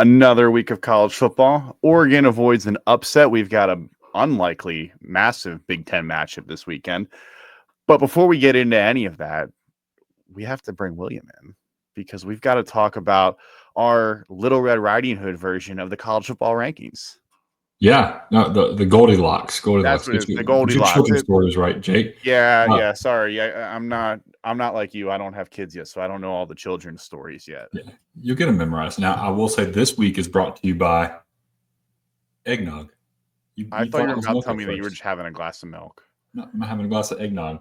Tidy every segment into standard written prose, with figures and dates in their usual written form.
Another week of college football. Oregon avoids an upset. We've got an unlikely, massive Big Ten matchup this weekend. But before we get into any of that, we have to bring William in because we've got to talk about our Little Red Riding Hood version of the college football rankings. Yeah, no, the Goldilocks. That's what it is, the Goldilocks. Your children's stories, right, Jake? Yeah. Sorry, I'm not like you. I don't have kids yet, so I don't know all the children's stories yet. Yeah, you'll get them memorized. Now, I will say this week is brought to you by eggnog. I thought you were about to tell me that you were just having a glass of milk. No, I'm having a glass of eggnog.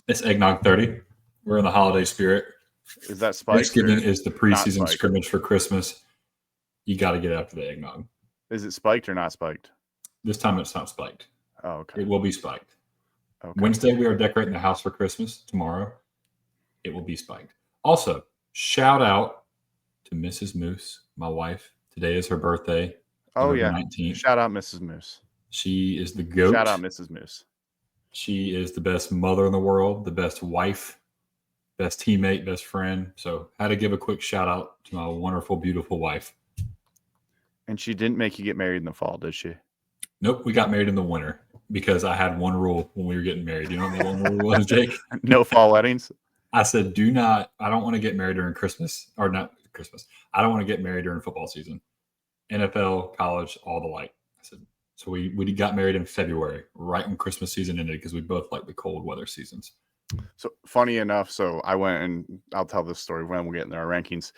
It's eggnog 30. We're in the holiday spirit. Is that spiked? Thanksgiving is the preseason scrimmage for Christmas. You got to get after the eggnog. Is it spiked or not spiked? This time it's not spiked. Oh, okay. It will be spiked. Okay. Wednesday, we are decorating the house for Christmas. Tomorrow, it will be spiked. Also, shout out to Mrs. Moose, my wife. Today is her birthday. Oh, yeah. 19th. Shout out Mrs. Moose. She is the GOAT. Shout out Mrs. Moose. She is the best mother in the world, the best wife, best teammate, best friend. So I had to give a quick shout out to my wonderful, beautiful wife. And she didn't make you get married in the fall, did she? Nope, we got married in the winter because I had one rule when we were getting married. You know what that one rule was, Jake? No fall weddings? I said, I don't want to get married during Christmas, or not Christmas. I don't want to get married during football season. NFL, college, all the like. I said, so we got married in February, right when Christmas season ended, because we both like the cold weather seasons. So funny enough, so I went and I'll tell this story when we get into our rankings.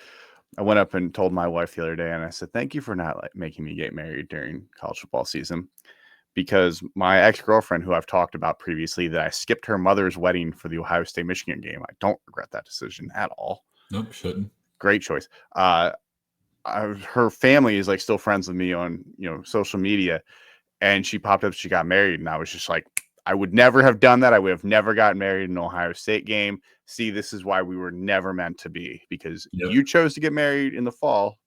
I went up and told my wife the other day, and I said, thank you for not making me get married during college football season, because my ex-girlfriend, who I've talked about previously, that I skipped her mother's wedding for the Ohio State-Michigan game. I don't regret that decision at all. Nope, shouldn't. Great choice. Her family is like still friends with me on, social media, and she popped up, she got married, and I was just like, I would never have done that. I would have never gotten married in an Ohio State game. See, this is why we were never meant to be, because you chose to get married in the fall,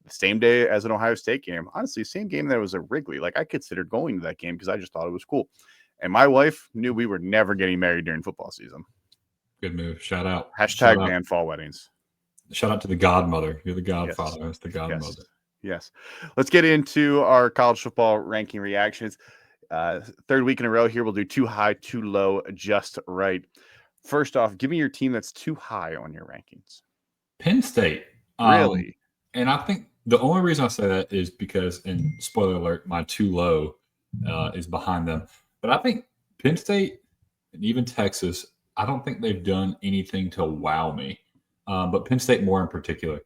the same day as an Ohio State game. Honestly, same game that was at Wrigley. Like, I considered going to that game because I just thought it was cool. And my wife knew we were never getting married during football season. Good move. Shout out. Hashtag ban fall weddings. Shout out to the godmother. You're the godfather. That's the godmother. Yes. Let's get into our college football ranking reactions. Third week in a row here. We'll do too high, too low, just right. First off, give me your team that's too high on your rankings. Penn State. Really? And I think the only reason I say that is because, and spoiler alert, my too low is behind them. But I think Penn State and even Texas, I don't think they've done anything to wow me. But Penn State more in particular,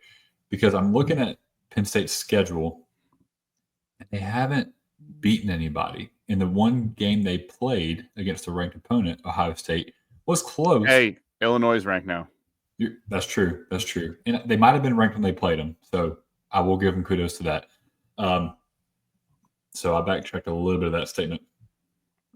because I'm looking at Penn State's schedule, and they haven't beaten anybody. In the one game they played against a ranked opponent, Ohio State, was close. Hey, Illinois is ranked now. That's true. That's true. And they might have been ranked when they played them. So I will give them kudos to that. So I backtracked a little bit of that statement.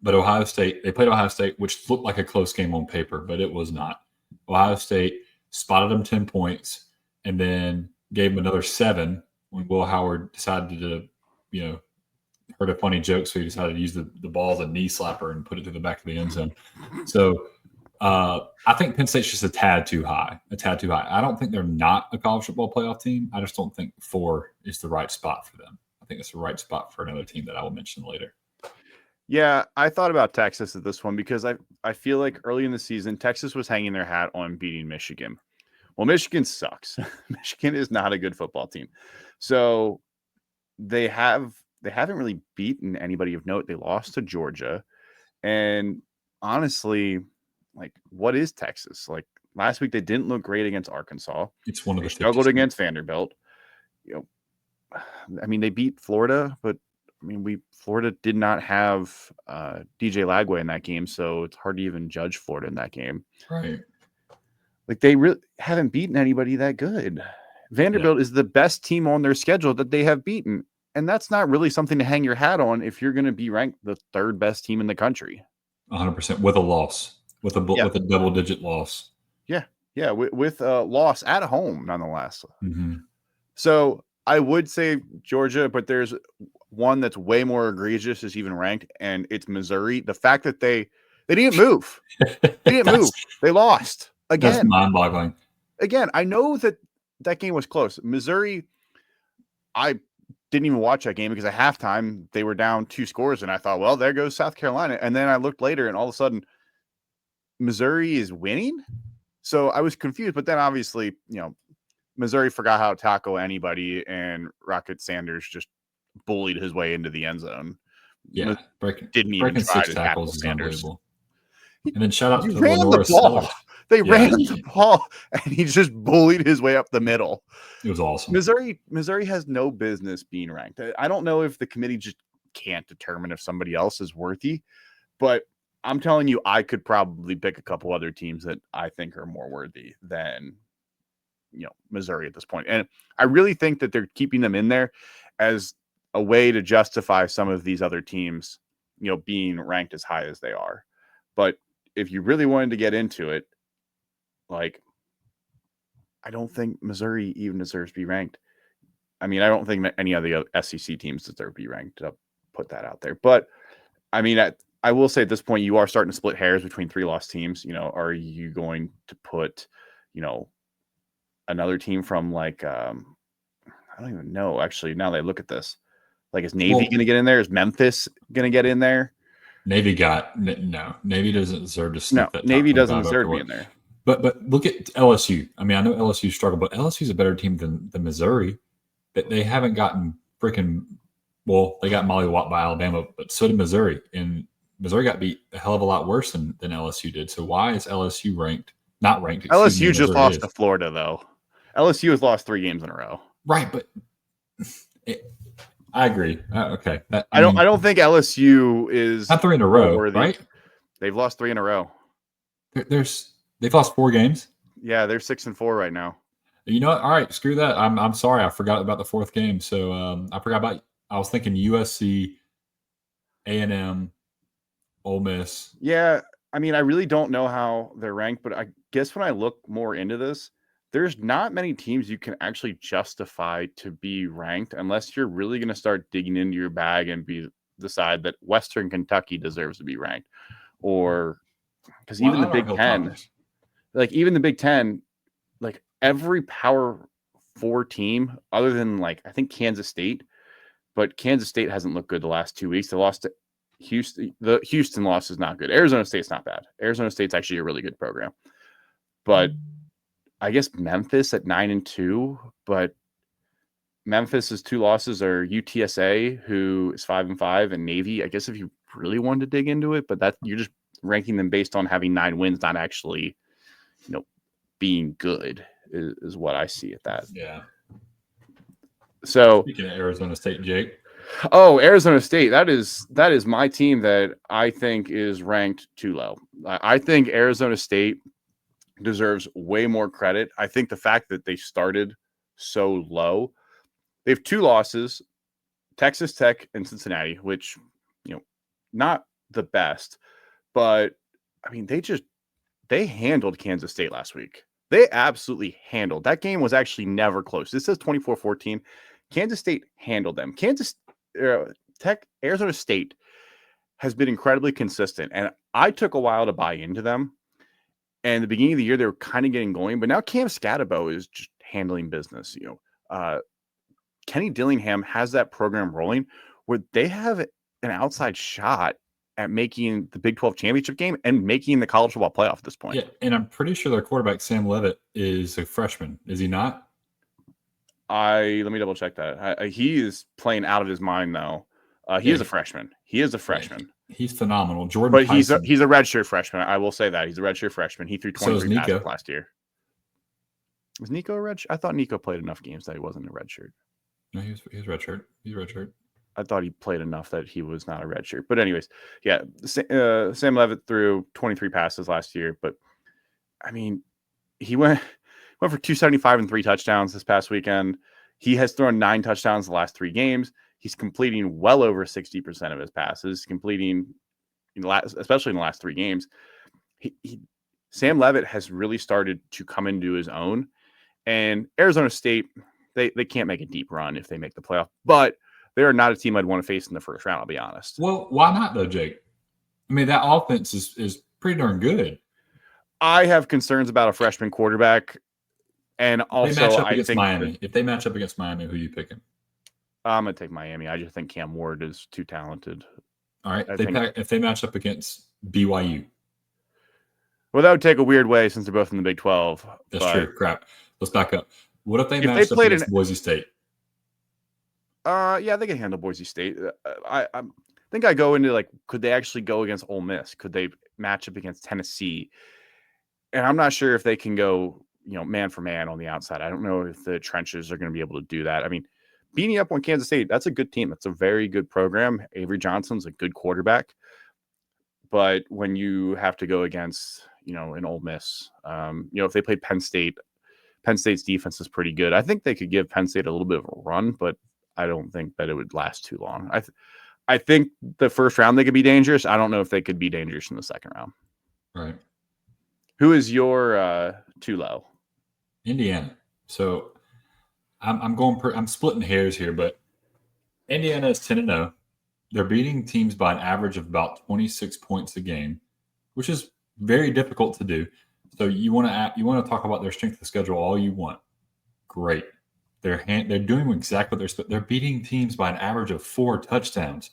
But Ohio State, they played Ohio State, which looked like a close game on paper, but it was not. Ohio State spotted them 10 points and then gave them another 7 when Will Howard decided to, heard a funny joke, so he decided to use the ball as a knee slapper and put it to the back of the end zone. So I think Penn State's just a tad too high. I don't think they're not a college football playoff team. I just don't think 4 is the right spot for them. I think it's the right spot for another team that I will mention later. Yeah, I thought about Texas at this one because I feel like early in the season, Texas was hanging their hat on beating Michigan. Well, Michigan sucks. Michigan is not a good football team. So they haven't really beaten anybody of note. They lost to Georgia. And honestly, like, what is Texas? Like, last week they didn't look great against Arkansas. It's one of the struggled against Vanderbilt. They beat Florida, but Florida did not have DJ Lagway in that game, so it's hard to even judge Florida in that game. Right. Like, they really haven't beaten anybody that good. Vanderbilt is the best team on their schedule that they have beaten. And that's not really something to hang your hat on if you're going to be ranked the third best team in the country. 100% with a loss, with a double-digit loss. Yeah, with a loss at home, nonetheless. Mm-hmm. So I would say Georgia, but there's one that's way more egregious is even ranked, and it's Missouri. The fact that they didn't move. They didn't move. They lost. Again. That's mind-boggling. Again, I know that that game was close. Missouri, I didn't even watch that game because at halftime they were down 2 scores, and I thought, well, there goes South Carolina. And then I looked later, and all of a sudden, Missouri is winning. So I was confused, but then obviously, Missouri forgot how to tackle anybody, and Rocket Sanders just bullied his way into the end zone. Yeah, didn't even breaking try 6 to tackles is Sanders. unbelievable. And then shout out He to ran Lenora the ball. Sellers. They ran the ball, and he just bullied his way up the middle. It was awesome. Missouri has no business being ranked. I don't know if the committee just can't determine if somebody else is worthy, but I'm telling you, I could probably pick a couple other teams that I think are more worthy than Missouri at this point. And I really think that they're keeping them in there as a way to justify some of these other teams, being ranked as high as they are. But if you really wanted to get into it, like, I don't think Missouri even deserves to be ranked. I mean, I don't think any of the SEC teams deserve to be ranked. I'll put that out there. But I mean, I will say at this point, you are starting to split hairs between 3-loss teams. Are you going to put, another team from like, I don't even know. Actually, now that I look at this, like, is Navy going to get in there? Is Memphis going to get in there? Navy doesn't deserve to sneak that. Navy doesn't deserve to be in there. But look at LSU. I mean, I know LSU struggled, but LSU's a better team than Missouri. They haven't gotten freaking well. They got mollywopped by Alabama, but so did Missouri, and Missouri got beat a hell of a lot worse than LSU did. So why is LSU ranked? Not ranked. LSU just lost to Florida, though. LSU has lost 3 games in a row. Right, but I agree. Okay, I don't think LSU is not 3 in a row, right? They've lost 3 in a row. They've lost 4 games. Yeah, they're 6-4 right now. You know what? All right, screw that. I'm sorry, I forgot about the 4th game. So I forgot about. I was thinking USC, A&M, Ole Miss. Yeah, I mean, I really don't know how they're ranked, but I guess when I look more into this, there's not many teams you can actually justify to be ranked unless you're really going to start digging into your bag and decide that Western Kentucky deserves to be ranked, or because even the Big Ten, like every Power 4 team other than I think Kansas State, but Kansas State hasn't looked good the last 2 weeks. They lost to Houston. The Houston loss is not good. Arizona State's not bad. Arizona State's actually a really good program, but I guess Memphis at 9-2, but Memphis's 2 losses are UTSA, who is 5-5, and Navy. I guess if you really wanted to dig into it, but you're just ranking them based on having 9 wins, not actually, being good is what I see at that. Yeah. So speaking of Arizona State, Jake. Oh, Arizona State. That is my team that I think is ranked too low. I think Arizona State deserves way more credit. I think the fact that they started so low, they have 2 losses, Texas Tech and Cincinnati, which, not the best, but I mean, they handled Kansas State last week. They absolutely handled. That game was actually never close. This says 24-14. Kansas State handled them. Arizona State has been incredibly consistent, and I took a while to buy into them. And the beginning of the year, they were kind of getting going, but now Cam Scatabo is just handling business. Kenny Dillingham has that program rolling where they have an outside shot at making the Big 12 championship game and making the college football playoff at this point. Yeah, and I'm pretty sure their quarterback, Sam Levitt, is a freshman. Is he not? Let me double check that. He is playing out of his mind though. He is a freshman. He's phenomenal. Jordan, but he's a redshirt freshman. I will say that he's a redshirt freshman. He threw 23 passes last year. Was Nico a redshirt? I thought Nico played enough games that he wasn't a redshirt. No, he was redshirt. He's redshirt. I thought he played enough that he was not a redshirt. But anyways, yeah, Sam Levitt threw 23 passes last year. But I mean, he went for 275 and 3 touchdowns this past weekend. He has thrown 9 touchdowns the last 3 games. He's completing well over 60% of his passes, especially in the last 3 games. Sam Levitt has really started to come into his own. And Arizona State, they can't make a deep run if they make the playoff. But they are not a team I'd want to face in the first round, I'll be honest. Well, why not though, Jake? I mean, that offense is pretty darn good. I have concerns about a freshman quarterback. And If they match also, up I against think Miami. If they match up against Miami, who are you picking? I'm gonna take Miami. I just think Cam Ward is too talented. All right. I think If they match up against BYU. well, that would take a weird way since they're both in the Big 12. That's but true. Crap. Let's back up. What if they if they matched up played against Boise State? yeah, they can handle Boise State. I think I go into like, could they actually go against Ole Miss? Could they match up against Tennessee? And I'm not sure if they can go, man for man on the outside. I don't know if the trenches are going to be able to do that. I mean, beating up on Kansas State, that's a good team. That's a very good program. Avery Johnson's a good quarterback. But when you have to go against, an Ole Miss, if they played Penn State's defense is pretty good. I think they could give Penn State a little bit of a run, but I don't think that it would last too long. I think the first round they could be dangerous. I don't know if they could be dangerous in the second round. Right. Who is your too low? Indiana. So I'm splitting hairs here, but Indiana is 10-0. They're beating teams by an average of about 26 points a game, which is very difficult to do. So you want to talk about their strength of schedule all you want. Great. They're doing exactly what they're beating teams by an average of 4 touchdowns.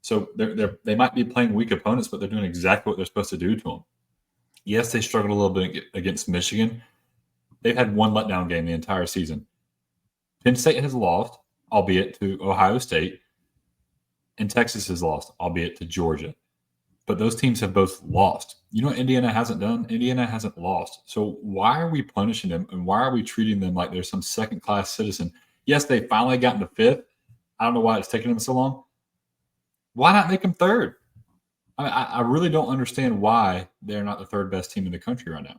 So they might be playing weak opponents, but they're doing exactly what they're supposed to do to them. Yes, they struggled a little bit against Michigan. They've had one letdown game the entire season. Penn State has lost, albeit to Ohio State, and Texas has lost, albeit to Georgia. But those teams have both lost. You know what Indiana hasn't done? Indiana hasn't lost. So why are we punishing them, and why are we treating them like they're some second-class citizen? Yes, they finally got into 5th. I don't know why it's taking them so long. Why not make them 3rd? I really don't understand why they're not the 3rd best team in the country right now.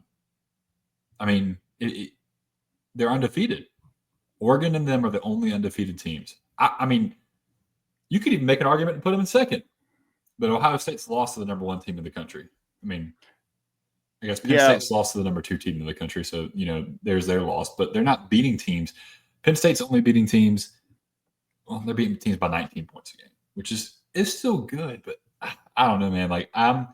I mean, they're undefeated. Oregon and them are the only undefeated teams. I mean, you could even make an argument and put them in 2nd. But Ohio State's lost to the number 1 team in the country. I mean, I guess Penn State's lost to the number 2 team in the country. So, there's their loss. But they're not beating teams. Penn State's only beating teams. Well, they're beating teams by 19 points a game, which is still good. But I don't know, man. Like, I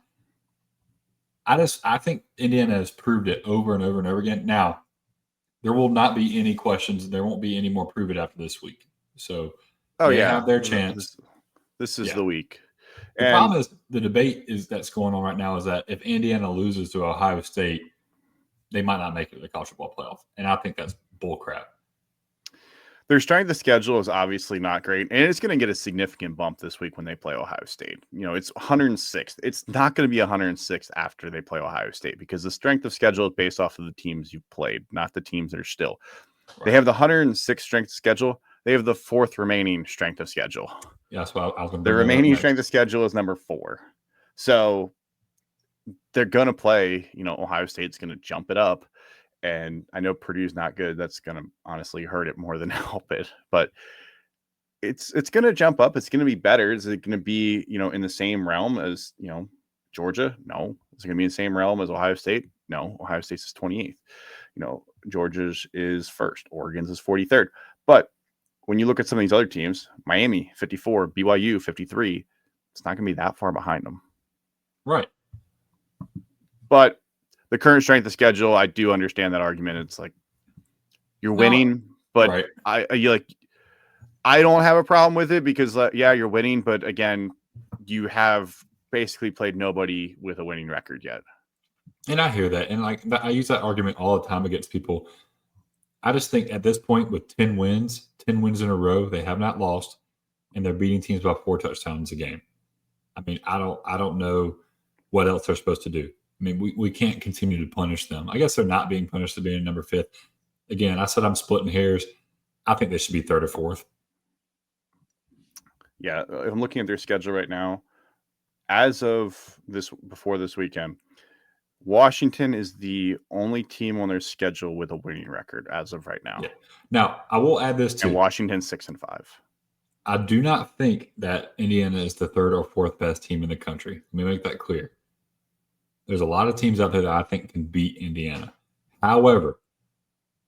think Indiana has proved it over and over and over again. Now, there will not be any questions. There won't be any more prove it after this week. So, they have their chance. This is the week. The problem is the debate that's going on right now is that if Indiana loses to Ohio State, they might not make it to the college football playoff. And I think that's bullcrap. Their strength of schedule is obviously not great, and it's going to get a significant bump this week when they play Ohio State. It's 106th. It's not going to be 106th after they play Ohio State because the strength of schedule is based off of the teams you've played, not the teams that are still. Right. They have the 106th strength of schedule. They have the 4th remaining strength of schedule. Yeah, that's what I was going to. The remaining strength of schedule is number 4. So they're going to play. Ohio State's going to jump it up. And I know Purdue's not good. That's going to honestly hurt it more than help it. But it's going to jump up. It's going to be better. Is it going to be, in the same realm as, Georgia? No. Is it going to be in the same realm as Ohio State? No. Ohio State's is 28th. Georgia's is 1st. Oregon's is 43rd. But when you look at some of these other teams, Miami, 54, BYU, 53, it's not going to be that far behind them. Right. But the current strength of schedule, I do understand that argument. It's like you're winning, but right. I don't have a problem with it because you're winning, but again, you have basically played nobody with a winning record yet. And I hear that, and I use that argument all the time against people. I just think at this point with 10 wins in a row, they have not lost, and they're beating teams by 4 touchdowns a game. I mean, I don't know what else they're supposed to do. I mean, we can't continue to punish them. I guess they're not being punished to being number 5th. Again, I said I'm splitting hairs. I think they should be 3rd or 4th. Yeah, I'm looking at their schedule right now. As of before this weekend, Washington is the only team on their schedule with a winning record as of right now. Yeah. Now, I will add this too. And Washington's 6-5. I do not think that Indiana is the 3rd or 4th best team in the country. Let me make that clear. There's a lot of teams out there that I think can beat Indiana. However,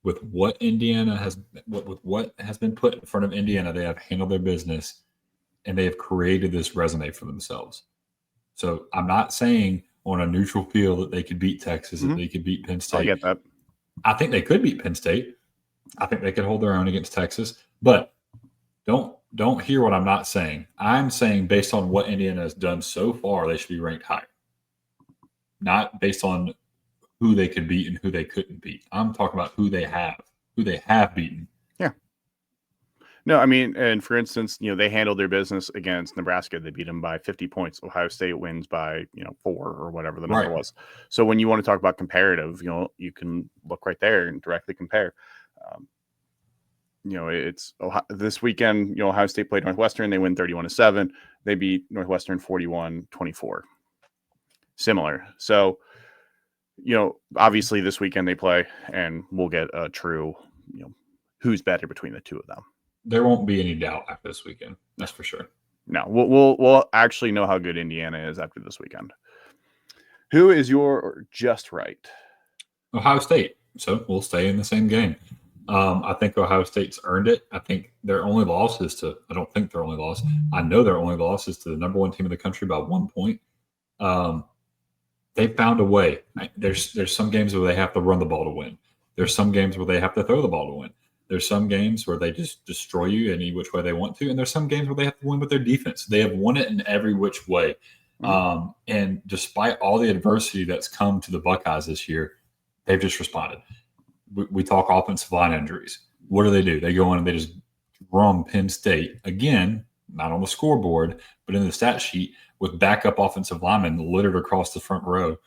with what has been put in front of Indiana, they have handled their business and they have created this resume for themselves. So I'm not saying on a neutral field that they could beat Texas, that they could beat Penn State. I get that. I think they could beat Penn State. I think they could hold their own against Texas. But don't hear what I'm not saying. I'm saying based on what Indiana has done so far, they should be ranked higher. Not based on who they could beat and who they couldn't beat. I'm talking about who they have beaten. Yeah. No, I mean, and for instance, they handled their business against Nebraska. They beat them by 50 points. Ohio State wins by, 4 or whatever the number was. So when you want to talk about comparative, you can look right there and directly compare. It's this weekend, Ohio State played Northwestern. They win 31-7. They beat Northwestern 41-24. Similar. So, obviously this weekend they play, and we'll get a true, who's better between the two of them. There won't be any doubt after this weekend. That's for sure. No, we'll actually know how good Indiana is after this weekend. Who is your just right? Ohio State. So we'll stay in the same game. I think Ohio State's earned it. I think their only loss is to – I don't think their only loss. I know their only loss is to the number one team in the country by 1 point. They found a way. There's some games where they have to run the ball to win. There's some games where they have to throw the ball to win. There's some games where they just destroy you any which way they want to. And there's some games where they have to win with their defense. They have won it in every which way. And despite all the adversity that's come to the Buckeyes this year, they've just responded. We talk offensive line injuries. What do? They go in and they just drum Penn State again, not on the scoreboard, but in the stat sheet with backup offensive linemen littered across the front row.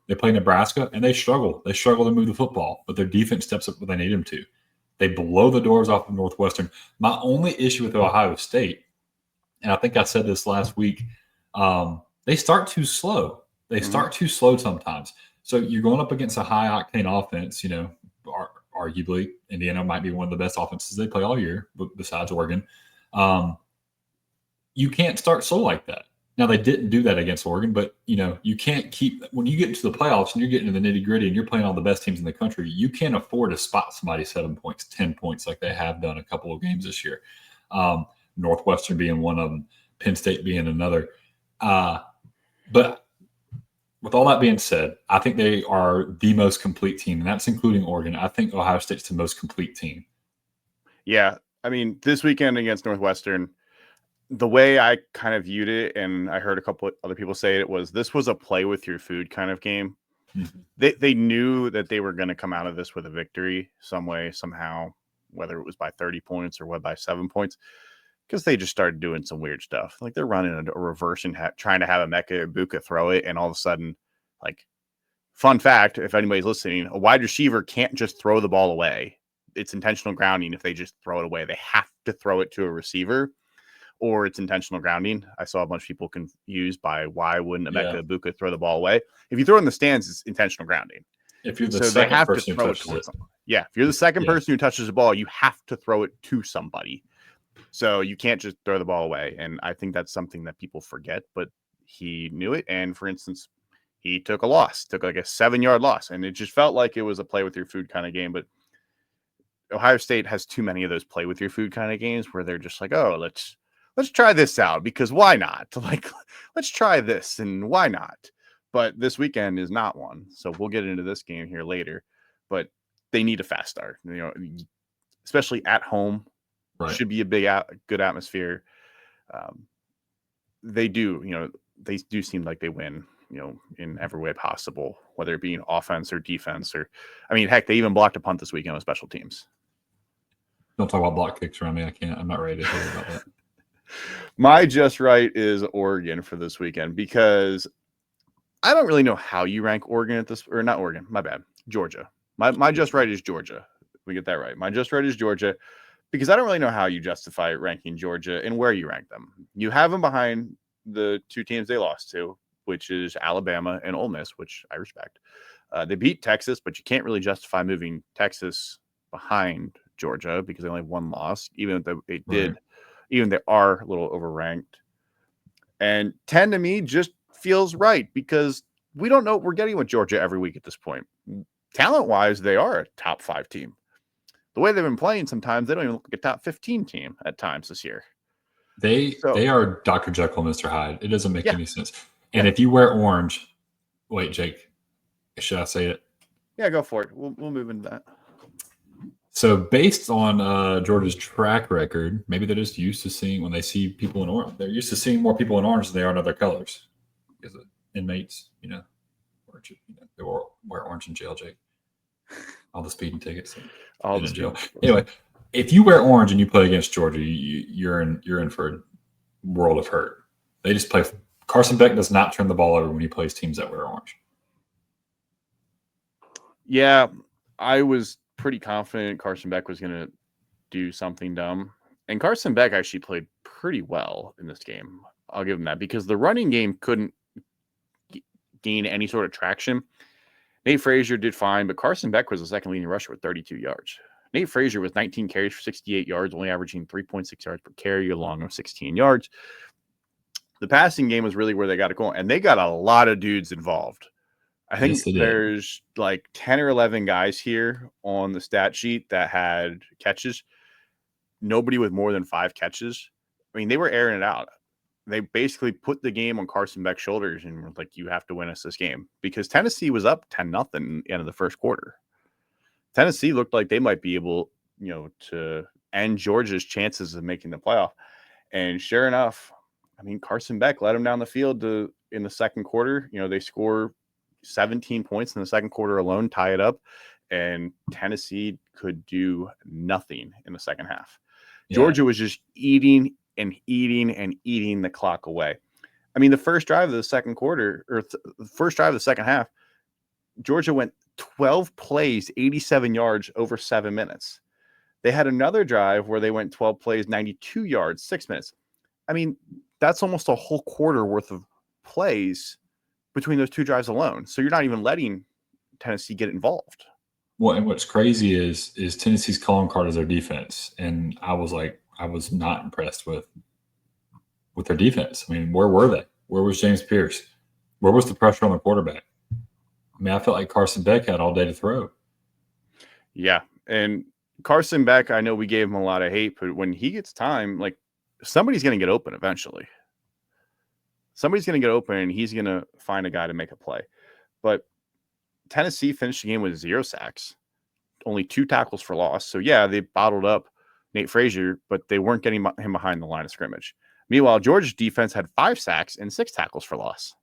They play Nebraska and they struggle. They struggle to move the football, but their defense steps up when they need them to. They blow the doors off of Northwestern. My only issue with Ohio State, and I think I said this last week, they start too slow. They start too slow sometimes. So you're going up against a high-octane offense, arguably Indiana might be one of the best offenses they play all year, besides Oregon. You can't start slow like that. Now, they didn't do that against Oregon, but, you can't keep – when you get into the playoffs and you're getting into the nitty-gritty and you're playing all the best teams in the country, you can't afford to spot somebody 7 points, 10 points like they have done a couple of games this year. Northwestern being one of them, Penn State being another. But with all that being said, I think they are the most complete team, and that's including Oregon. I think Ohio State's the most complete team. Yeah. I mean, this weekend against Northwestern, the way I kind of viewed it, and I heard a couple of other people say it, was this was a play with your food kind of game. Mm-hmm. They knew that they were going to come out of this with a victory some way, somehow, whether it was by 30 points or by 7 points, because they just started doing some weird stuff. Like they're running a reverse and trying to have a Emeka Egbuka throw it, and all of a sudden, like, fun fact, if anybody's listening, a wide receiver can't just throw the ball away. It's intentional grounding if they just throw it away. They have to throw it to a receiver, or it's intentional grounding. I saw a bunch of people confused by why wouldn't Emeka Egbuka throw the ball away. If you throw it in the stands, it's intentional grounding. If you're the second person who touches it. Yeah, if you're the second person who touches the ball, you have to throw it to somebody. So you can't just throw the ball away. And I think that's something that people forget, but he knew it. And for instance, he took a loss, took like a 7-yard loss. And it just felt like it was a play with your food kind of game. But Ohio State has too many of those play with your food kind of games where they're just like, oh, let's try this out because why not? Like, let's try this and why not? But this weekend is not one. So we'll get into this game here later. But they need a fast start, especially at home. Right. Should be a good atmosphere. They do, they do seem like they win, in every way possible, whether it be in offense or defense heck, they even blocked a punt this weekend with special teams. Don't talk about block kicks around me. I'm not ready to hear about that. My just right is Oregon for this weekend because I don't really know how you rank Oregon at this, or not Oregon, my bad, Georgia. My just right is Georgia. We get that right. My just right is Georgia. Because I don't really know how you justify ranking Georgia and where you rank them. You have them behind the two teams they lost to, which is Alabama and Ole Miss, which I respect. They beat Texas, but you can't really justify moving Texas behind Georgia because they only have one loss, even if they are a little overranked. And 10 to me just feels right because we don't know what we're getting with Georgia every week at this point. Talent-wise, they are a top 5 team. The way they've been playing, sometimes they don't even look like a top 15 team at times this year. They are Dr. Jekyll and Mr. Hyde. It doesn't make any sense. And if you wear orange, wait, Jake, should I say it? Yeah, go for it. We'll move into that. So based on Georgia's track record, maybe they're just used to seeing when they see people in orange. They're used to seeing more people in orange than they are in other colors. Because inmates, they wear orange in jail, Jake. All the speeding tickets All in the jail. speeding. Anyway, if you wear orange and you play against Georgia, you're in for a world of hurt. They just play. Carson Beck does not turn the ball over when he plays teams that wear orange. Yeah, I was pretty confident Carson Beck was going to do something dumb. And Carson Beck actually played pretty well in this game. I'll give him that because the running game couldn't gain any sort of traction. Nate Frazier did fine, but Carson Beck was the second leading rusher with 32 yards. Nate Frazier was 19 carries for 68 yards, only averaging 3.6 yards per carry, along with 16 yards. The passing game was really where they got it going, and they got a lot of dudes involved. I think there's like 10 or 11 guys here on the stat sheet that had catches. Nobody with more than 5 catches. I mean, they were airing it out. They basically put the game on Carson Beck's shoulders and were like, you have to win us this game because Tennessee was up 10-0 at the end of the first quarter. Tennessee looked like they might be able, to end Georgia's chances of making the playoff. And sure enough, I mean, Carson Beck led them down the field in the second quarter. They score 17 points in the second quarter alone, tie it up, and Tennessee could do nothing in the second half. Yeah. Georgia was just eating the clock away. I mean, the first drive of the second quarter, or the first drive of the second half, Georgia went 12 plays, 87 yards over 7 minutes. They had another drive where they went 12 plays, 92 yards, 6 minutes. I mean, that's almost a whole quarter worth of plays between those 2 drives alone. So you're not even letting Tennessee get involved. Well, and what's crazy is Tennessee's calling card is their defense. And I was not impressed with their defense. I mean, where were they? Where was James Pierce? Where was the pressure on the quarterback? I mean, I felt like Carson Beck had all day to throw. Yeah. And Carson Beck, I know we gave him a lot of hate, but when he gets time, like somebody's going to get open eventually. Somebody's going to get open and he's going to find a guy to make a play. But Tennessee finished the game with 0 sacks, only 2 tackles for loss. So, yeah, they bottled up Nate Frazier, but they weren't getting him behind the line of scrimmage. Meanwhile, Georgia's defense had 5 sacks and 6 tackles for loss.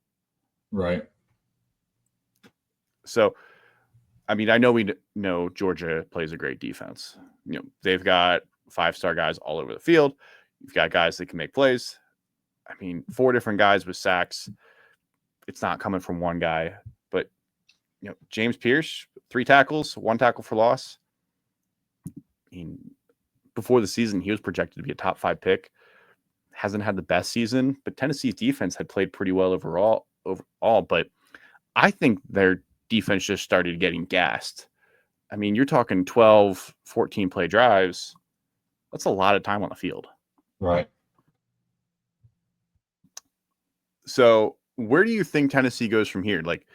Right. So, I mean, I know we know Georgia plays a great defense. They've got 5-star guys all over the field. You've got guys that can make plays. I mean, 4 different guys with sacks. It's not coming from one guy. But, James Pierce, 3 tackles, 1 tackle for loss. I mean, before the season, he was projected to be a top 5 pick. Hasn't had the best season, but Tennessee's defense had played pretty well overall. But I think their defense just started getting gassed. I mean, you're talking 12, 14 play drives. That's a lot of time on the field. Right. So where do you think Tennessee goes from here? Like,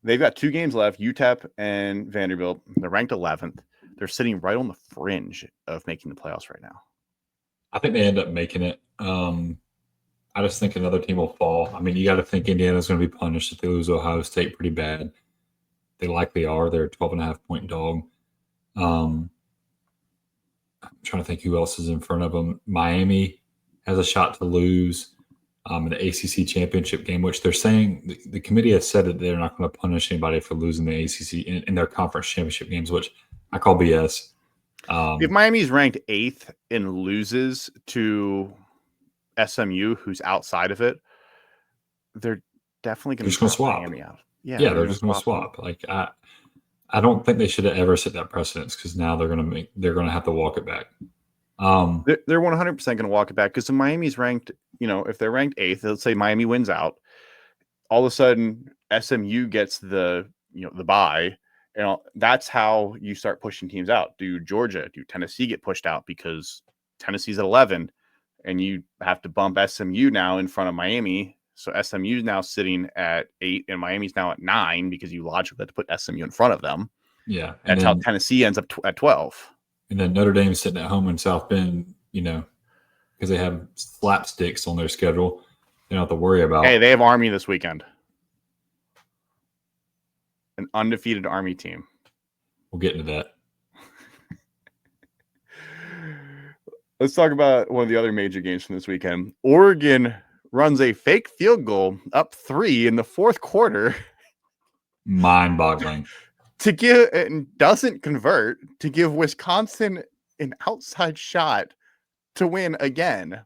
they've got 2 games left, UTEP and Vanderbilt. They're ranked 11th. They're sitting right on the fringe of making the playoffs right now. I think they end up making it. I just think another team will fall. I mean, you got to think Indiana's going to be punished if they lose Ohio State pretty bad. They likely are. They're a 12.5-point dog. I'm trying to think who else is in front of them. Miami has a shot to lose in the ACC championship game, which they're saying the committee has said that they're not going to punish anybody for losing the ACC in their conference championship games, which I call BS. If Miami's ranked 8th and loses to SMU, who's outside of it, they're definitely going to swap Miami out. Yeah, they're just going to swap. Like I don't think they should have ever set that precedence because now they're going to have to walk it back. They're 100% going to walk it back because if Miami's ranked, if they're ranked 8th, let's say Miami wins out, all of a sudden SMU gets the bye. That's how you start pushing teams out. Do Tennessee get pushed out because Tennessee's at 11 and you have to bump SMU now in front of Miami. So SMU is now sitting at 8 and Miami's now at 9 because you logically have to put SMU in front of them. Yeah. That's how Tennessee ends up at 12. And then Notre Dame's sitting at home in South Bend, because they have slapsticks on their schedule. They don't have to worry about. Hey, they have Army this weekend. An undefeated Army team. We'll get into that. Let's talk about one of the other major games from this weekend. Oregon runs a fake field goal up 3 in the fourth quarter. Mind-boggling. To give and doesn't convert to give Wisconsin an outside shot to win again.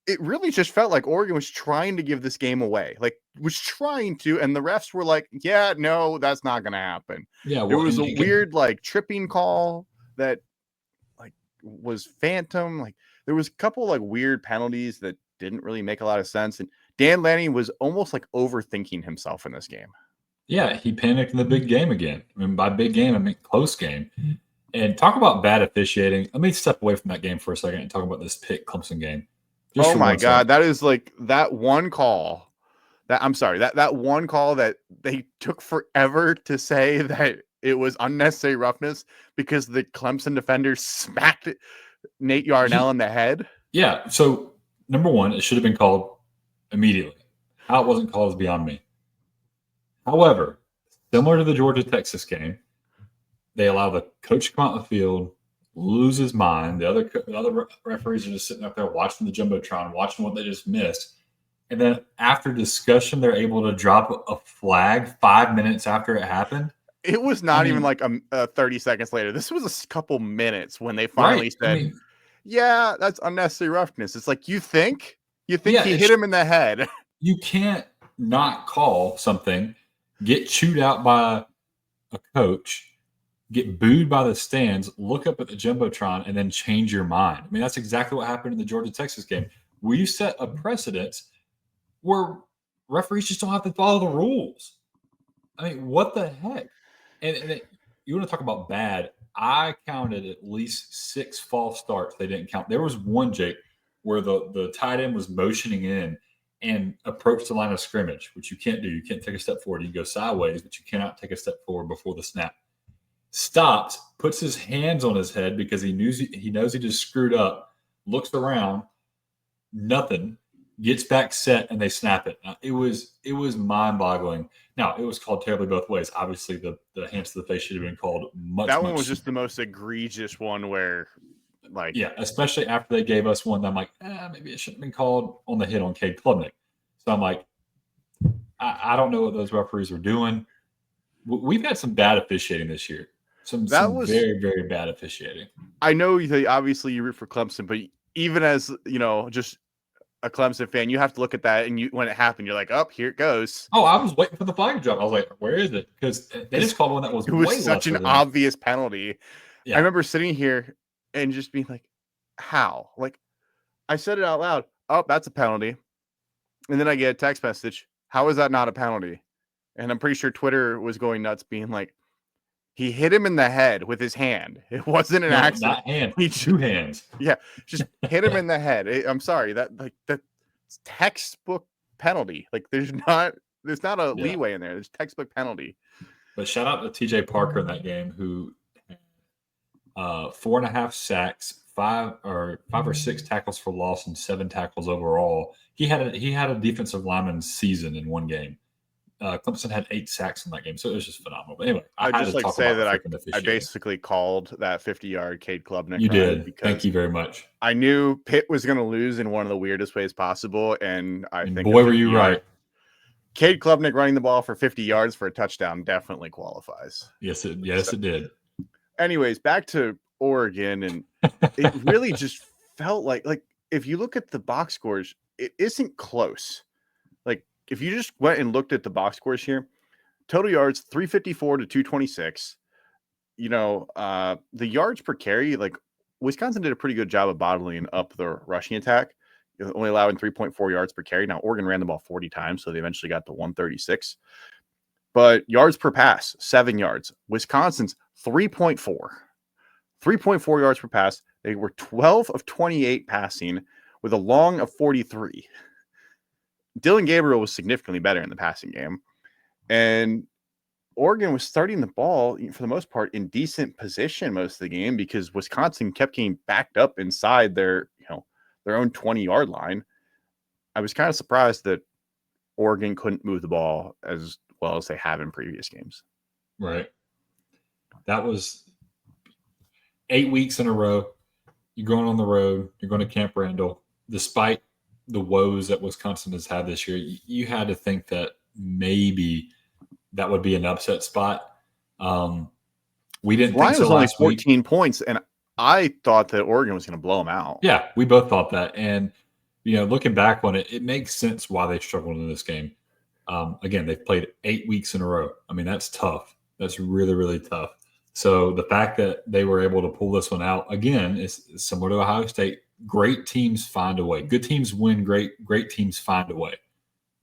It really just felt like Oregon was trying to give this game away. Like, was trying to, and the refs were like, yeah, no, that's not going to happen. Yeah, There was a weird, like, tripping call that, like, was phantom. Like, there was a couple, like, weird penalties that didn't really make a lot of sense. And Dan Lanning was almost, like, overthinking himself in this game. Yeah, he panicked in the big game again. I mean, by big game, I mean close game. And talk about bad officiating. Let me step away from that game for a second and talk about this Pitt Clemson game. Oh my God, that is like that one call. That one call that they took forever to say that it was unnecessary roughness because the Clemson defender smacked Nate Yarnell in the head. Yeah. So number one, it should have been called immediately. How it wasn't called is beyond me. However, similar to the Georgia-Texas game, they allow the coach to come out the field, lose his mind. The other referees are just sitting up there watching the Jumbotron, watching what they just missed. And then after discussion, they're able to drop a flag 5 minutes after it happened. It was not even like 30 seconds later. This was a couple minutes when they finally said, yeah, that's unnecessary roughness. It's like, you think he hit him in the head. You can't not call something, get chewed out by a coach, get booed by the stands, look up at the Jumbotron, and then change your mind. I mean, that's exactly what happened in the Georgia-Texas game. We set a precedent where referees just don't have to follow the rules. I mean, what the heck? And you want to talk about bad. I counted at least 6 false starts they didn't count. There was one, Jake, where the tight end was motioning in and approached the line of scrimmage, which you can't do. You can't take a step forward. You can go sideways, but you cannot take a step forward before the snap. Stops, puts his hands on his head because he knows he just screwed up, looks around, nothing, gets back set, and they snap it. Now, it was mind-boggling. Now, it was called terribly both ways. Obviously, the hands to the face should have been called much. That one was just the most egregious one where, like, yeah, especially after they gave us one, I'm like, maybe it shouldn't have been called on the hit on Cade Klubnik. So I'm like, I don't know what those referees were doing. We've had some bad officiating this year. Some very, very bad officiating. I know obviously you root for Clemson, but even as, just a Clemson fan, you have to look at that, and when it happened, you're like, oh, here it goes. Oh, I was waiting for the flag to drop. I was like, where is it? Because they just called one that was way such an obvious penalty. Yeah. I remember sitting here and just being like, how? Like, I said it out loud. Oh, that's a penalty. And then I get a text message. How is that not a penalty? And I'm pretty sure Twitter was going nuts being like, he hit him in the head with his hand. It wasn't an accident. Not hand. 2 hands. Yeah, just hit him in the head. I'm sorry, that's textbook penalty. Like, there's not a leeway in there. There's textbook penalty. But shout out to TJ Parker in that game, who 4.5 sacks, 5 or 6 tackles for loss, and 7 tackles overall. He had a defensive lineman season in one game. Clemson had 8 sacks in that game, so it was just phenomenal. But anyway, I just like to say that I basically called that 50-yard Cade Klubnik. You did. Thank you very much. I knew Pitt was going to lose in one of the weirdest ways possible, and boy, were you right. Cade Klubnik running the ball for 50 yards for a touchdown definitely qualifies. Yes, it did. Anyways, back to Oregon, and it really just felt like if you look at the box scores, it isn't close. Like, if you just went and looked at the box scores here, total yards 354 to 226. The yards per carry, like, Wisconsin did a pretty good job of bottling up the rushing attack, only allowing 3.4 yards per carry. Now, Oregon ran the ball 40 times, so they eventually got to 136. But yards per pass, 7 yards. Wisconsin's 3.4. 3.4 yards per pass. They were 12 of 28 passing with a long of 43. Dylan Gabriel was significantly better in the passing game. And Oregon was starting the ball, for the most part, in decent position most of the game because Wisconsin kept getting backed up inside their own 20-yard line. I was kind of surprised that Oregon couldn't move the ball as well as they have in previous games. Right. That was 8 weeks in a row. You're going on the road. You're going to Camp Randall. Despite the woes that Wisconsin has had this year, you had to think that maybe that would be an upset spot. We didn't think Ryan so was only last week. 14 points, and I thought that Oregon was going to blow them out. Yeah, we both thought that. And, looking back on it, it makes sense why they struggled in this game. Again, they've played 8 weeks in a row. I mean, that's tough. That's really, really tough. So the fact that they were able to pull this one out, again, is similar to Ohio State. Great teams find a way. Good teams win. Great teams find a way.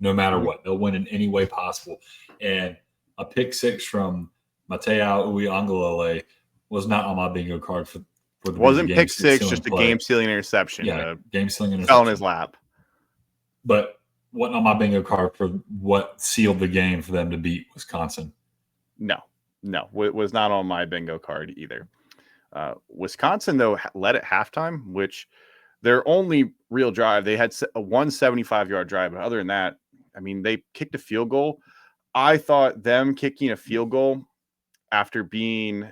No matter what. They'll win in any way possible. And a pick six from Mateo Uiagalelei was not on my bingo card for the wasn't pick six, just a game-sealing interception. Yeah, game-sealing interception. Fell in his lap. But wasn't on my bingo card for what sealed the game for them to beat Wisconsin. No, it was not on my bingo card either. Wisconsin, though, led at halftime, which their only real drive, they had a 175-yard drive. But other than that, I mean, they kicked a field goal. I thought them kicking a field goal after being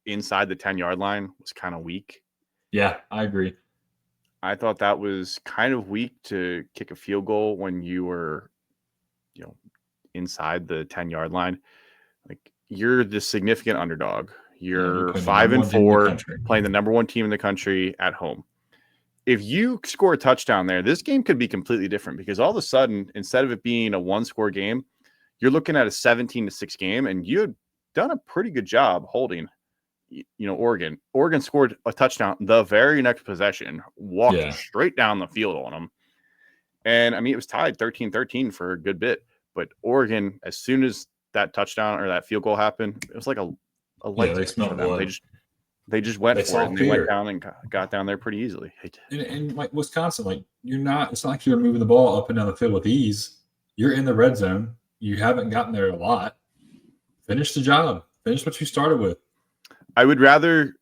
inside the 10-yard line was kind of weak. Yeah, I agree. I thought that was kind of weak to kick a field goal when you were, inside the 10-yard line. Like, you're the significant underdog. You're 5-4, playing the number one team in the country at home. If you score a touchdown there, this game could be completely different because all of a sudden, instead of it being a one-score game, you're looking at a 17-6 game, and you had done a pretty good job holding, Oregon. Oregon scored a touchdown the very next possession, walked straight down the field on them. And, I mean, it was tied 13-13 for a good bit. But Oregon, as soon as that touchdown or that field goal happened, it was like a light. They smelled blood. They just went for it, and they went down and got down there pretty easily. And like Wisconsin, it's not like you're moving the ball up and down the field with ease. You're in the red zone. You haven't gotten there a lot. Finish the job. Finish what you started with. I would rather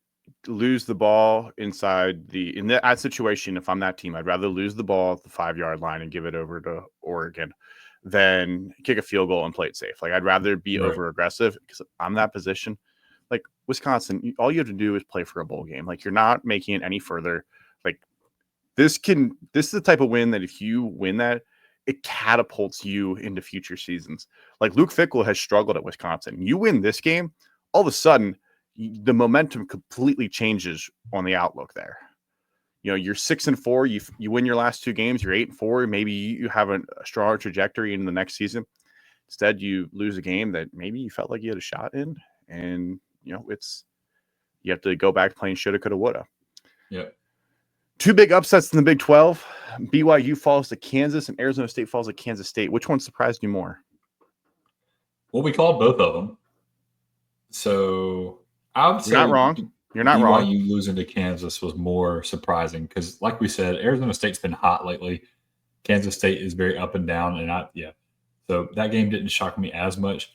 lose the ball in that situation. If I'm that team, I'd rather lose the ball at the 5-yard line and give it over to Oregon than kick a field goal and play it safe. Like, I'd rather be over aggressive because I'm that position. Like, Wisconsin, all you have to do is play for a bowl game. Like, you're not making it any further. Like, this is the type of win that if you win that, it catapults you into future seasons. Like, Luke Fickell has struggled at Wisconsin. You win this game, all of a sudden, the momentum completely changes on the outlook there. You're 6-4. You win your last 2 games. You're 8-4. Maybe you have a stronger trajectory in the next season. Instead, you lose a game that maybe you felt like you had a shot in, and you have to go back playing shoulda, coulda, woulda. Yeah. 2 big upsets in the Big 12. BYU falls to Kansas, and Arizona State falls to Kansas State. Which one surprised you more? Well, we called both of them. So I would say you're not wrong. You're not wrong. BYU losing to Kansas was more surprising because, like we said, Arizona State's been hot lately. Kansas State is very up and down, so that game didn't shock me as much.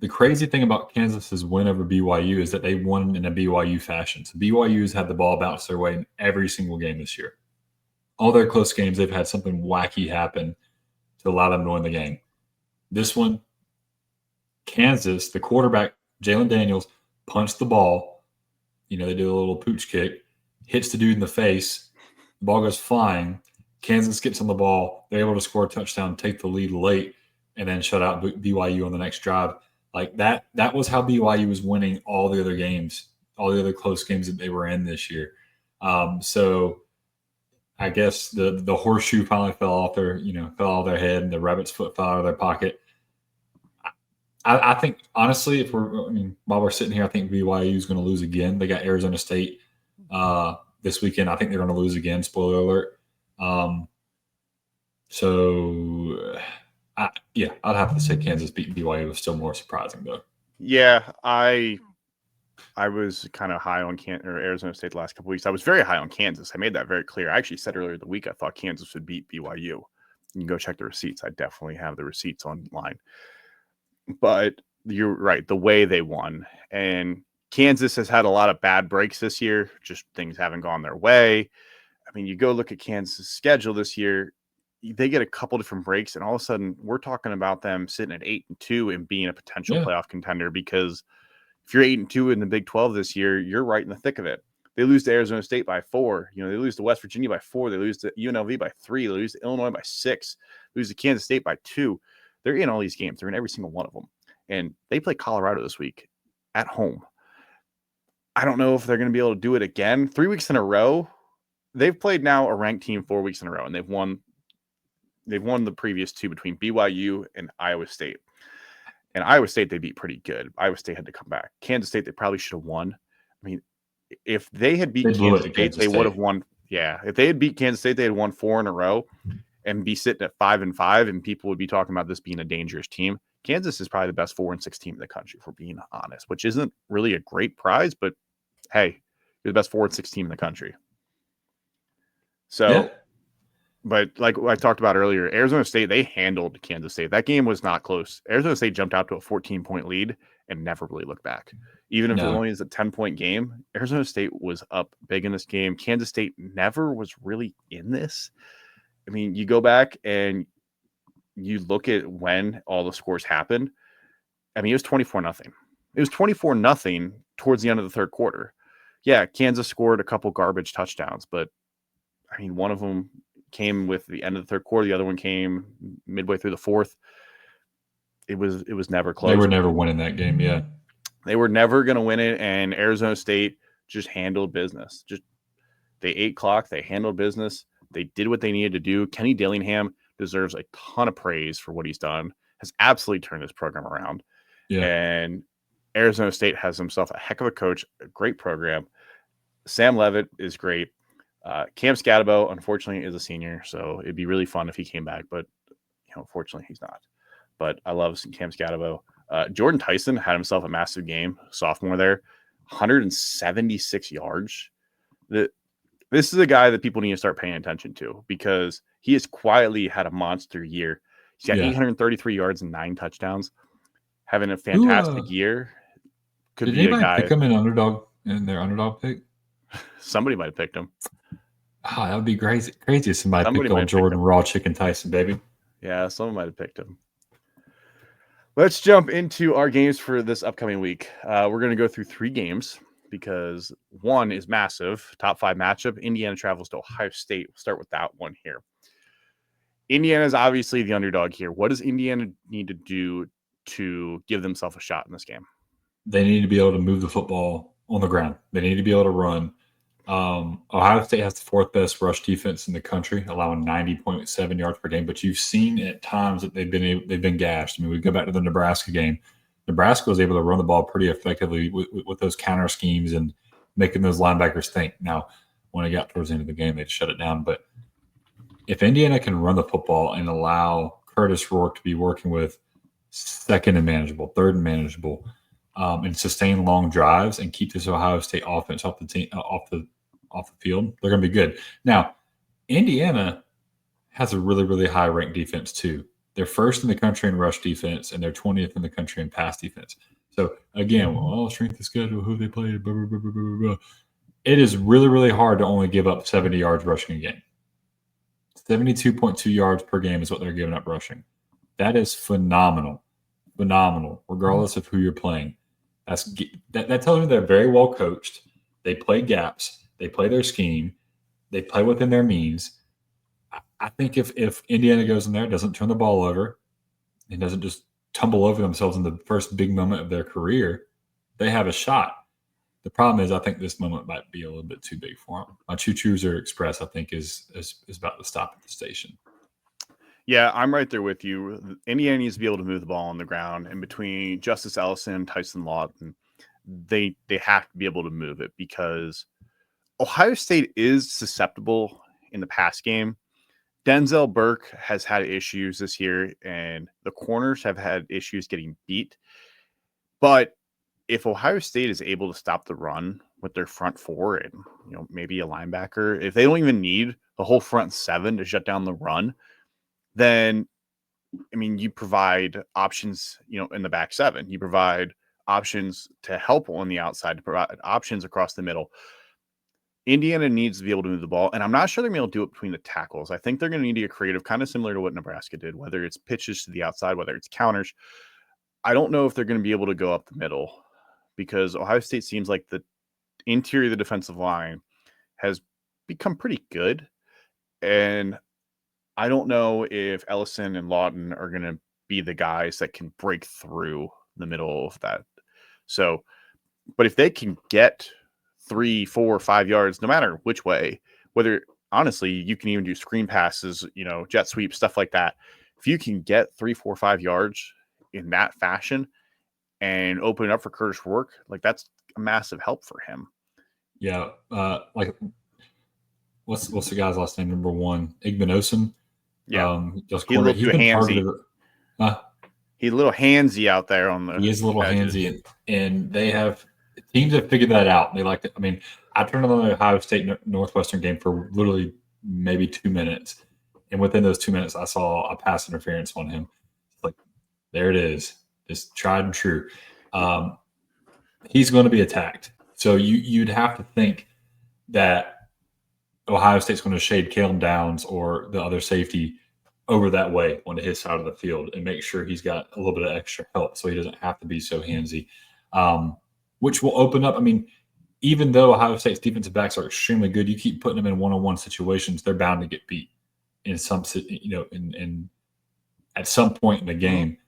The crazy thing about Kansas's win over BYU is that they won in a BYU fashion. So BYU's had the ball bounce their way in every single game this year. All their close games, they've had something wacky happen to allow them to win the game. This one, Kansas, the quarterback, Jalen Daniels, punched the ball. They do a little pooch kick, hits the dude in the face. The ball goes flying. Kansas gets on the ball. They're able to score a touchdown, take the lead late, and then shut out BYU on the next drive. Like that was how BYU was winning all the other games, all the other close games that they were in this year. So I guess the horseshoe finally fell off their head, and the rabbit's foot fell out of their pocket. I think, honestly, while we're sitting here, I think BYU is going to lose again. They got Arizona State this weekend. I think they're going to lose again. Spoiler alert. I'd have to say Kansas beat BYU was still more surprising, though. Yeah, I was kind of high on Arizona State the last couple of weeks. I was very high on Kansas. I made that very clear. I actually said earlier in the week I thought Kansas would beat BYU. You can go check the receipts. I definitely have the receipts online. But you're right, the way they won. And Kansas has had a lot of bad breaks this year. Just things haven't gone their way. I mean, you go look at Kansas' schedule this year, they get a couple different breaks, and all of a sudden we're talking about them sitting at 8-2 and being a potential playoff contender because If you're 8-2 in the Big 12 this year, you're right in the thick of it. They lose to Arizona State by 4. They lose to West Virginia by 4. They lose to UNLV by 3. They lose to Illinois by 6. They lose to Kansas State by 2. They're in all these games. They're in every single one of them. And they play Colorado this week at home. I don't know if they're going to be able to do it again. 3 weeks in a row. They've played now a ranked team 4 weeks in a row, and they've won the previous 2 between BYU and Iowa State. And Iowa State, they beat pretty good. Iowa State had to come back. Kansas State, they probably should have won. I mean, if they had beat Kansas State, they would have won. Yeah, if they had beat Kansas State, they had won 4 in a row and be sitting at 5-5, and people would be talking about this being a dangerous team. Kansas is probably the best 4-6 team in the country, if we're being honest, which isn't really a great prize, but hey, you're the best 4-6 team in the country. So, yeah. But like I talked about earlier, Arizona State, they handled Kansas State. That game was not close. Arizona State jumped out to a 14-point lead and never really looked back. Even if it only is a 10-point game, Arizona State was up big in this game. Kansas State never was really in this. I mean, you go back and you look at when all the scores happened. I mean, it was 24-0. It was 24-0 towards the end of the third quarter. Yeah, Kansas scored a couple garbage touchdowns, but I mean, one of them came with the end of the third quarter. The other one came midway through the fourth. It was never close. They were never winning that game. Yeah. They were never going to win it. And Arizona State just handled business. They ate clock. They handled business. They did what they needed to do. Kenny Dillingham deserves a ton of praise for what he's done, has absolutely turned this program around. Yeah. And Arizona State has himself a heck of a coach, a great program. Sam Leavitt is great. Cam Scatabo, unfortunately, is a senior, so it'd be really fun if he came back, but unfortunately, he's not. But I love Cam Scatabo. Jordan Tyson had himself a massive game, sophomore there, 176 yards. This is a guy that people need to start paying attention to because he has quietly had a monster year. He's got 833 yards and 9 touchdowns, having a fantastic year. Did anybody pick him in their underdog pick? Somebody might have picked him. Oh, that would be crazy if somebody picked on Jordan Raw Chicken Tyson, baby. Yeah, someone might have picked him. Let's jump into our games for this upcoming week. We're going to go through 3 games because one is massive. Top 5 matchup. Indiana travels to Ohio State. We'll start with that one here. Indiana is obviously the underdog here. What does Indiana need to do to give themselves a shot in this game? They need to be able to move the football on the ground. They need to be able to run. Ohio State has the 4th best rush defense in the country, allowing 90.7 yards per game. But you've seen at times that they've been gashed. I mean, we go back to the Nebraska game. Nebraska was able to run the ball pretty effectively with those counter schemes and making those linebackers think. Now, when it got towards the end of the game, they'd shut it down. But if Indiana can run the football and allow Curtis Rourke to be working with second and manageable, third and manageable, and sustain long drives and keep this Ohio State offense off the field, they're going to be good. Now, Indiana has a really, really high ranked defense too. They're 1st in the country in rush defense, and they're 20th in the country in pass defense. So again, strength of schedule, who they play, blah, blah, blah, blah, blah, blah. It is really, really hard to only give up 70 yards rushing a game. 72.2 yards per game is what they're giving up rushing. That is phenomenal, regardless of who you're playing. That tells me they're very well coached. They play gaps. They play their scheme. They play within their means. I think if Indiana goes in there, doesn't turn the ball over, and doesn't just tumble over themselves in the first big moment of their career, they have a shot. The problem is I think this moment might be a little bit too big for them. My Choo-Chooser Express, I think, is about to stop at the station. Yeah, I'm right there with you. Indiana needs to be able to move the ball on the ground, and between Justice Ellison, Tyson Lawton, they have to be able to move it because Ohio State is susceptible in the pass game. Denzel Burke has had issues this year, and the corners have had issues getting beat. But if Ohio State is able to stop the run with their front 4 and maybe a linebacker, if they don't even need the whole front 7 to shut down the run, then I mean you provide options, in the back 7. You provide options to help on the outside, to provide options across the middle. Indiana needs to be able to move the ball, and I'm not sure they're going to be able to do it between the tackles. I think they're going to need to get creative, kind of similar to what Nebraska did, whether it's pitches to the outside, whether it's counters. I don't know if they're going to be able to go up the middle because Ohio State seems like the interior of the defensive line has become pretty good. And I don't know if Ellison and Lawton are going to be the guys that can break through the middle of that. So, but if they can get 3, 4, 5 yards, no matter which way, whether honestly, you can even do screen passes, jet sweep, stuff like that. If you can get 3, 4, 5 yards in that fashion and open it up for Curtis Rourke, like that's a massive help for him. Yeah. Like what's the guy's last name? Number 1, Igbinosun. Yeah. Just He's been targeted. He's a little handsy out there on the. He is a little handsy, and teams have figured that out. They like to. I mean, I turned on the Ohio State Northwestern game for literally maybe 2 minutes, and within those 2 minutes, I saw a pass interference on him. Like, there it is, just tried and true. He's going to be attacked, so you'd have to think that Ohio State's going to shade Caleb Downs or the other safety over that way onto his side of the field and make sure he's got a little bit of extra help so he doesn't have to be so handsy, which will open up. I mean, even though Ohio State's defensive backs are extremely good, you keep putting them in one-on-one situations, they're bound to get beat in some, in at some point in the game.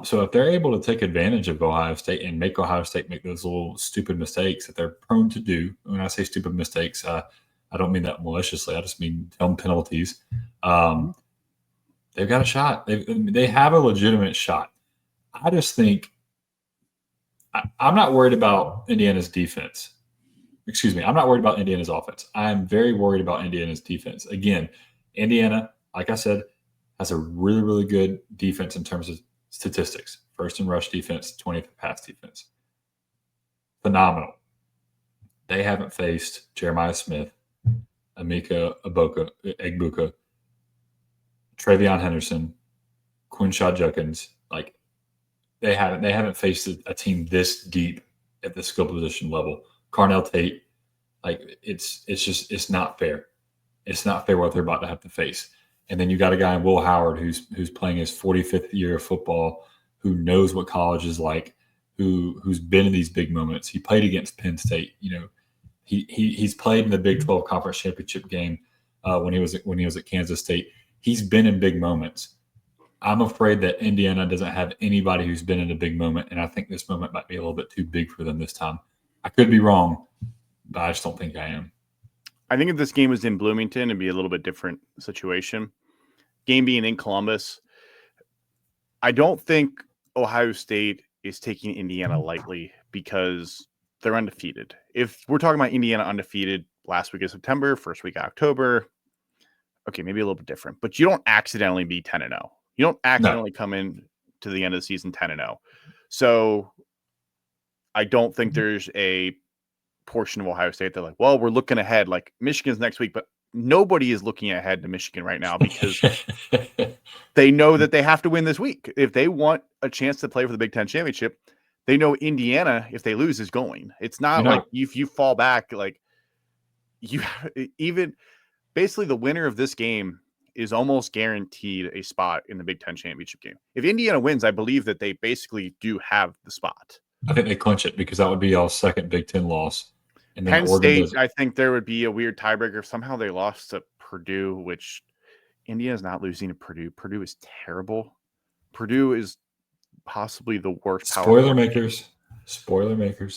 So if they're able to take advantage of Ohio State and make Ohio State make those little stupid mistakes that they're prone to do, when I say stupid mistakes, I don't mean that maliciously. I just mean dumb penalties. They've got a shot. They have a legitimate shot. I just think I'm not worried about Indiana's defense. Excuse me. I'm not worried about Indiana's offense. I'm very worried about Indiana's defense. Again, Indiana, like I said, has a really, really good defense in terms of statistics. First in rush defense, 20th in pass defense. Phenomenal. They haven't faced Jeremiah Smith, Emeka Egbuka, Travion Henderson, Quinshad Judkins. Like, they haven't faced a team this deep at the skill position level. Carnell Tate, like it's not fair. It's not fair what they're about to have to face. And then you got a guy in Will Howard who's playing his 45th year of football, who knows what college is like, who's been in these big moments. He played against Penn State. He's played in the Big 12 Conference Championship game when he was at Kansas State. He's been in big moments. I'm afraid that Indiana doesn't have anybody who's been in a big moment, and I think this moment might be a little bit too big for them this time. I could be wrong, but I just don't think I am. I think if this game was in Bloomington, it'd be a little bit different situation. Game being in Columbus, I don't think Ohio State is taking Indiana lightly because they're undefeated. If we're talking about Indiana undefeated last week of September, first week of October, okay, maybe a little bit different, but you don't accidentally be 10-0. You don't accidentally come in to the end of the season 10-0. So I don't think there's a portion of Ohio State that like, well, we're looking ahead, like Michigan's next week, but nobody is looking ahead to Michigan right now because they know that they have to win this week. If they want a chance to play for the Big Ten championship, they know Indiana, if they lose, is going. It's not like if you fall back, like you even basically the winner of this game is almost guaranteed a spot in the Big Ten championship game. If Indiana wins, I believe that they basically do have the spot. I think they clinch it because that would be y'all's second Big Ten loss. And then Penn State, I think there would be a weird tiebreaker if somehow they lost to Purdue, which Indiana's not losing to Purdue. Purdue is terrible. Purdue is possibly the worst. Spoiler makers.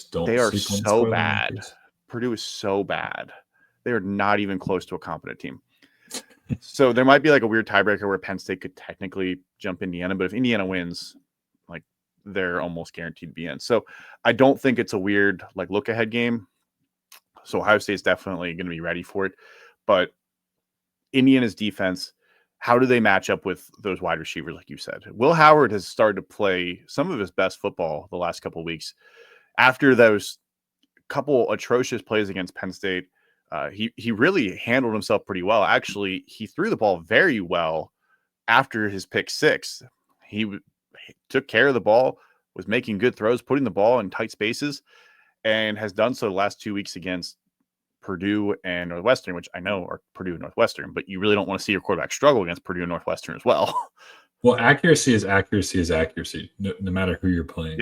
Don't. They are so bad. Makers. Purdue is so bad. They are not even close to a competent team. So there might be like a weird tiebreaker where Penn State could technically jump Indiana, but if Indiana wins, like they're almost guaranteed to be in. So I don't think it's a weird like look ahead game. So Ohio State's definitely going to be ready for it. But Indiana's defense, how do they match up with those wide receivers, like you said? Will Howard has started to play some of his best football the last couple of weeks. After those couple atrocious plays against Penn State, he really handled himself pretty well. Actually, he threw the ball very well after his pick six. He took care of the ball, was making good throws, putting the ball in tight spaces, and has done so the last 2 weeks against Purdue and Northwestern, which I know are Purdue and Northwestern, but you really don't want to see your quarterback struggle against Purdue and Northwestern as well. Well, accuracy is accuracy, no matter who you're playing.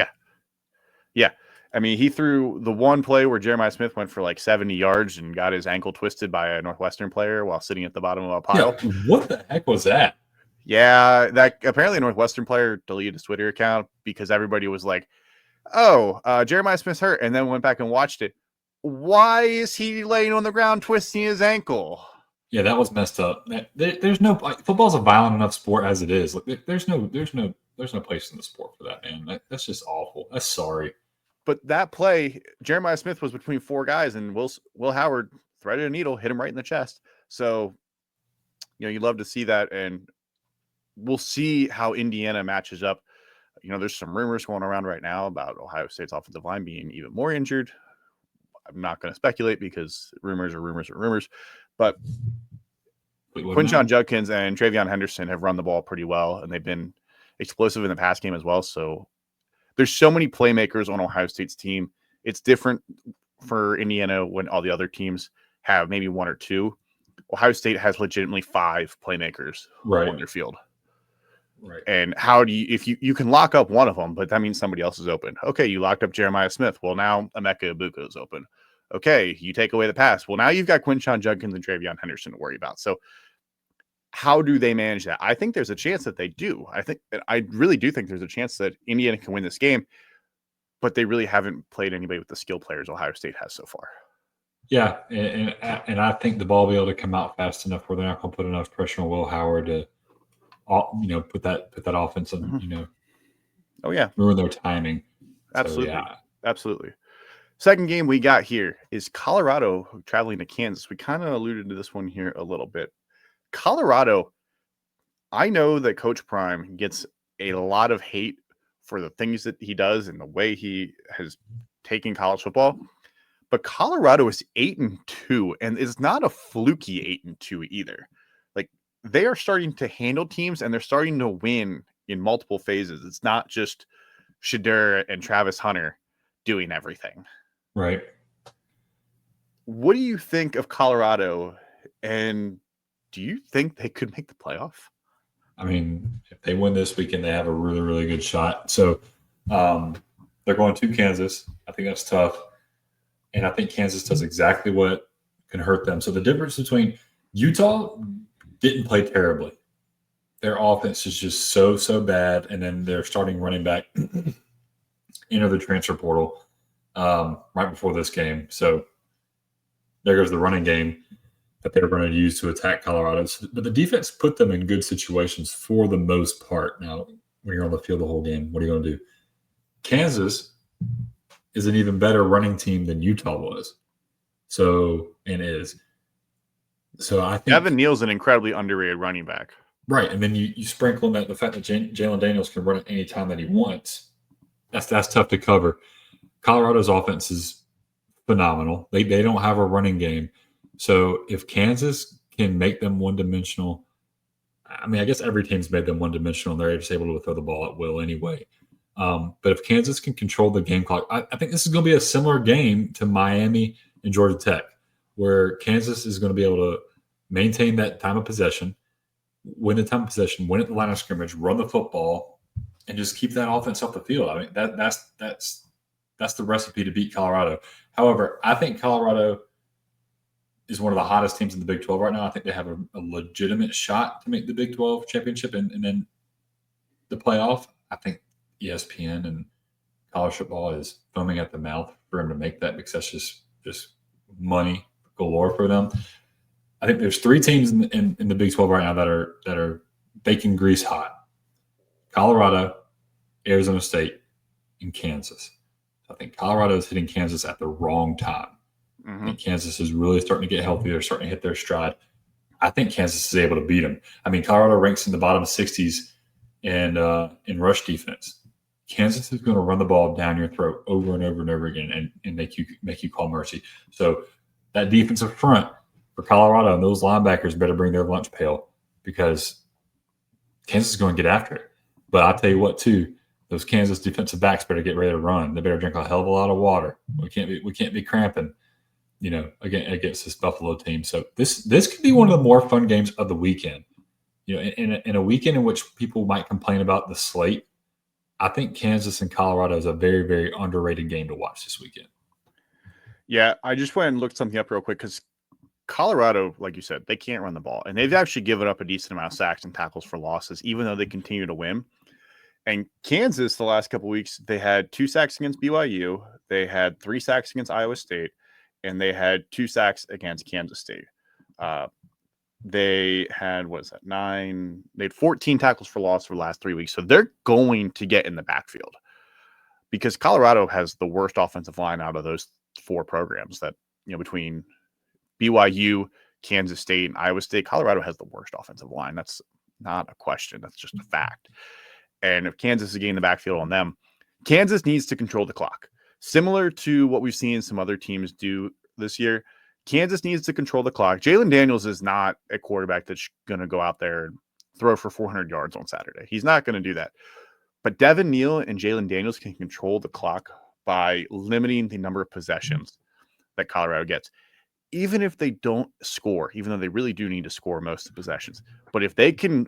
Yeah. I mean, he threw the one play where Jeremiah Smith went for like 70 yards and got his ankle twisted by a Northwestern player while sitting at the bottom of a pile. Yeah, what the heck was that? Yeah, that apparently a Northwestern player deleted his Twitter account because everybody was like, "Oh, Jeremiah Smith's hurt," and then went back and watched it. Why is he laying on the ground twisting his ankle? Yeah, that was messed up. There's no football's a violent enough sport as it is. Like, there's no place in the sport for that, man. That's just awful. That's sorry. But that play, Jeremiah Smith was between four guys, and Will Howard threaded a needle, hit him right in the chest. So, you'd love to see that, and we'll see how Indiana matches up. There's some rumors going around right now about Ohio State's offensive line being even more injured. I'm not going to speculate because rumors are rumors. But Quinshon Judkins and Travion Henderson have run the ball pretty well, and they've been explosive in the pass game as well. So there's so many playmakers on Ohio State's team. It's different for Indiana when all the other teams have maybe one or two. Ohio State has legitimately 5 playmakers on their field. Right. And how do you, if you can lock up one of them, but that means somebody else is open. Okay, you locked up Jeremiah Smith. Well, now Emeka Ibuka is open. Okay, you take away the pass. Well, now you've got Quinshon Judkins and Travion Henderson to worry about. So how do they manage that? I think there's a chance that they do. I really do think there's a chance that Indiana can win this game, but they really haven't played anybody with the skill players Ohio State has so far. Yeah, and I think the ball will be able to come out fast enough where they're not going to put enough pressure on Will Howard to, put that offense on, Oh yeah, ruin their timing. Absolutely, so, yeah. Absolutely. Second game we got here is Colorado traveling to Kansas. We kind of alluded to this one here a little bit. Colorado, I know that Coach Prime gets a lot of hate for the things that he does and the way he has taken college football, but Colorado is 8-2, and it's not a fluky 8-2 either. Like, they are starting to handle teams, and they're starting to win in multiple phases. It's not just Shedeur and Travis Hunter doing everything. Right. What do you think of Colorado, and do you think they could make the playoff? I mean, if they win this weekend, they have a really, really good shot. So they're going to Kansas. I think that's tough. And I think Kansas does exactly what can hurt them. So the difference between Utah didn't play terribly. Their offense is just so bad. And then their starting running back entered the transfer portal right before this game. So there goes the running game that they were going to use to attack Colorado. But the defense put them in good situations for the most part. Now, when you're on the field the whole game, what are you going to do? Kansas is an even better running team than Utah was. So I think Devin Neal's an incredibly underrated running back. Right. And then you sprinkle in that the fact that Jalen Daniels can run it any time that he wants. That's tough to cover. Colorado's offense is phenomenal. They don't have a running game. So if Kansas can make them one-dimensional, I mean, I guess every team's made them one-dimensional, and they're just able to throw the ball at will anyway. But if Kansas can control the game clock, I think this is going to be a similar game to Miami and Georgia Tech, where Kansas is going to be able to maintain that time of possession, win the time of possession, win at the line of scrimmage, run the football, and just keep that offense off the field. I mean, that's the recipe to beat Colorado. However, I think Colorado is one of the hottest teams in the Big 12 right now. I think they have a legitimate shot to make the Big 12 championship and then the playoff. I think ESPN and college football is foaming at the mouth for them to make that because that's just money galore for them. I think there's 3 teams in the Big 12 right now that are baking grease hot: Colorado, Arizona State, and Kansas. I think Colorado is hitting Kansas at the wrong time. I think Kansas is really starting to get healthy. They're starting to hit their stride. I think Kansas is able to beat them. I mean, Colorado ranks in the bottom 60s in rush defense. Kansas is going to run the ball down your throat over and over and over again and make you call mercy. So that defensive front for Colorado and those linebackers better bring their lunch pail because Kansas is going to get after it. But I'll tell you what, too, those Kansas defensive backs better get ready to run. They better drink a hell of a lot of water. We can't be cramping, against this Buffalo team. So this could be one of the more fun games of the weekend. In a weekend in which people might complain about the slate, I think Kansas and Colorado is a very, very underrated game to watch this weekend. Yeah, I just went and looked something up real quick because Colorado, like you said, they can't run the ball. And they've actually given up a decent amount of sacks and tackles for losses, even though they continue to win. And Kansas, the last couple of weeks, they had 2 sacks against BYU. They had 3 sacks against Iowa State. And they had 2 sacks against Kansas State. They had, what is that, 9? They had 14 tackles for loss for the last 3 weeks. So they're going to get in the backfield because Colorado has the worst offensive line out of those 4 programs that, between BYU, Kansas State, and Iowa State. Colorado has the worst offensive line. That's not a question. That's just a fact. And if Kansas is getting the backfield on them, Kansas needs to control the clock. Similar to what we've seen some other teams do this year, Kansas needs to control the clock. Jalen Daniels is not a quarterback that's going to go out there and throw for 400 yards on Saturday. He's not going to do that. But Devin Neal and Jalen Daniels can control the clock by limiting the number of possessions that Colorado gets. Even if they don't score, even though they really do need to score most of the possessions. But if they can,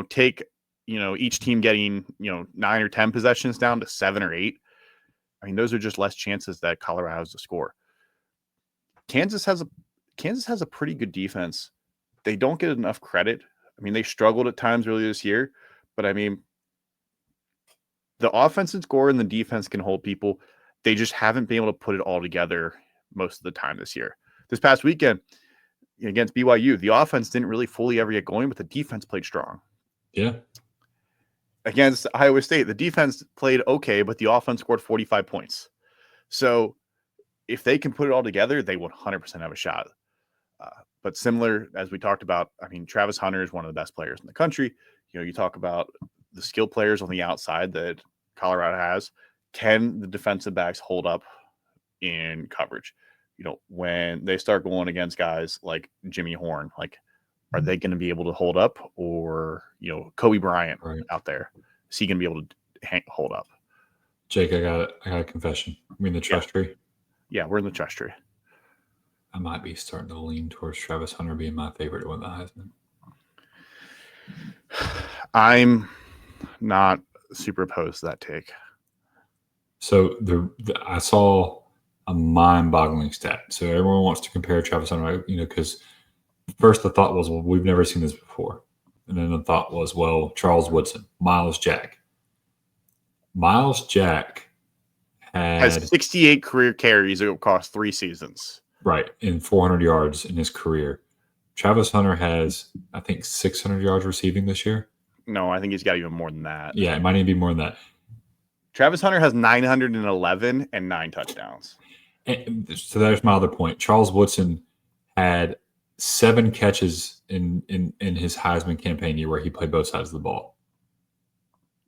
take, each team getting, 9 or 10 possessions down to 7 or 8, I mean, those are just less chances that Colorado has to score. Kansas has a pretty good defense. They don't get enough credit. I mean, they struggled at times earlier this year, but I mean, the offense can score and the defense can hold people. They just haven't been able to put it all together most of the time this year. This past weekend against BYU, the offense didn't really fully ever get going, but the defense played strong. Yeah. Against Iowa State, the defense played okay, but the offense scored 45 points. So if they can put it all together, they 100% have a shot. But similar, as we talked about, I mean, Travis Hunter is one of the best players in the country. You talk about the skill players on the outside that Colorado has. Can the defensive backs hold up in coverage? When they start going against guys like Jimmy Horn, are they going to be able to hold up? Or, Kobe Bryant out there, is he going to be able to hold up? Jake, I got a confession. I mean, the trust tree. Yeah, we're in the trust tree. I might be starting to lean towards Travis Hunter being my favorite to win the Heisman. I'm not super opposed to that take. So I saw a mind-boggling stat. So everyone wants to compare Travis Hunter, because first the thought was, well, we've never seen this before. And then the thought was, well, Charles Woodson, Miles Jack. Miles Jack has 68 career carries across 3 seasons. Right, in 400 yards in his career. Travis Hunter has, I think, 600 yards receiving this year. No, I think he's got even more than that. Yeah, it might even be more than that. Travis Hunter has 911 and 9 touchdowns. And so there's my other point. Charles Woodson had 7 catches in his Heisman campaign year where he played both sides of the ball.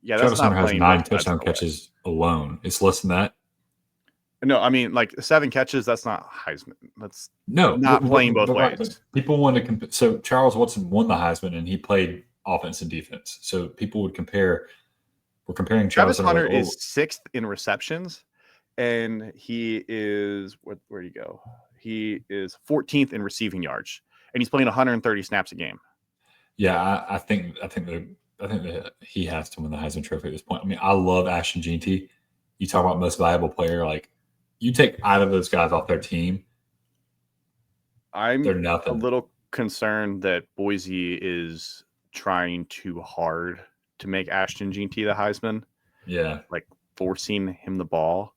Yeah, Travis Hunter has 9 touchdown catches alone. It's less than that. No, I mean, 7 catches, that's not Heisman. That's not playing both ways. Right. People want to compare. So Charles Woodson won the Heisman and he played offense and defense. So people would compare. We're comparing Travis Hunter is 6th in receptions, and he is where'd he go? He is 14th in receiving yards, and he's playing 130 snaps a game. Yeah, I think that he has to win the Heisman Trophy at this point. I mean, I love Ashton Jeanty. You talk about most valuable player, you take either of those guys off their team, they're nothing. A little concerned that Boise is trying too hard to make Ashton Jeanty the Heisman. Yeah. Forcing him the ball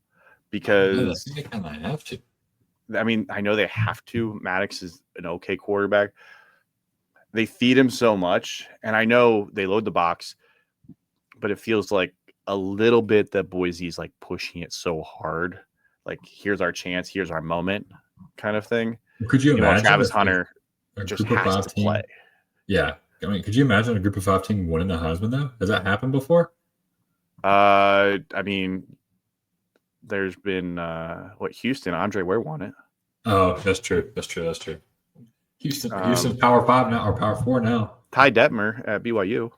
because they kind of have to. I mean, I know they have to. Maddox is an okay quarterback. They feed him so much, and I know they load the box, but it feels like a little bit that Boise's pushing it so hard. Here's our chance, here's our moment kind of thing. Could you imagine Travis Hunter just has to play? Yeah. I mean, could you imagine a group of 5 team winning the Heisman, though? Has that happened before? I mean, there's been, Houston, Andre Ware won it. Oh, that's true. Houston's Power 5 now, or Power 4 now. Ty Detmer at BYU.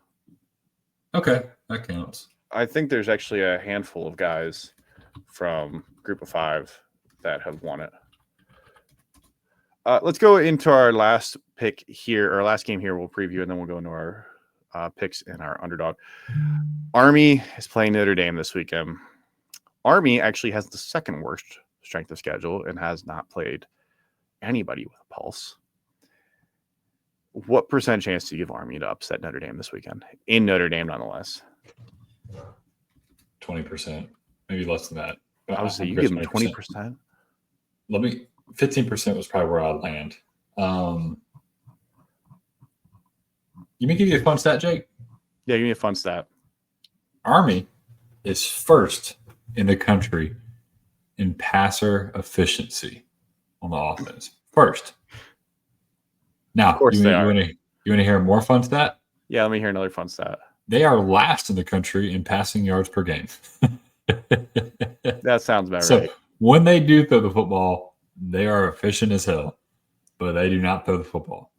Okay, that counts. I think there's actually a handful of guys from Group of 5 that have won it. Let's go into our last pick here, or last game here. We'll preview, and then we'll go into our picks in our underdog. Army is playing Notre Dame this weekend. Army actually has the second worst strength of schedule and has not played anybody with a pulse. What percent chance do you give Army to upset Notre Dame this weekend? In Notre Dame, nonetheless. 20%, maybe less than that. I would say you give them 20%. 15% was probably where I'd land. You may give you a fun stat, Jake? Yeah, give me a fun stat. Army is first in the country in passer efficiency on the offense. First. Now, of course you want to hear a more fun stat? Yeah, let me hear another fun stat. They are last in the country in passing yards per game. That sounds about right. So when they do throw the football, they are efficient as hell, but they do not throw the football.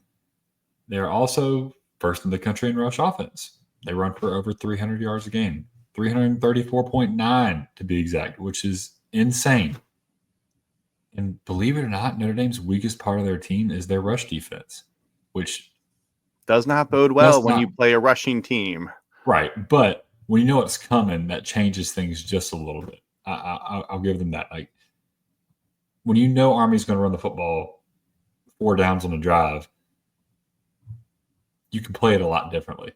They are also first in the country in rush offense. They run for over 300 yards a game, 334.9 to be exact, which is insane. And believe it or not, Notre Dame's weakest part of their team is their rush defense, which does not bode well when you play a rushing team. Right. But when you know what's coming, that changes things just a little bit. I'll give them that. Like, when you know Army's going to run the football 4 downs on a drive, you can play it a lot differently.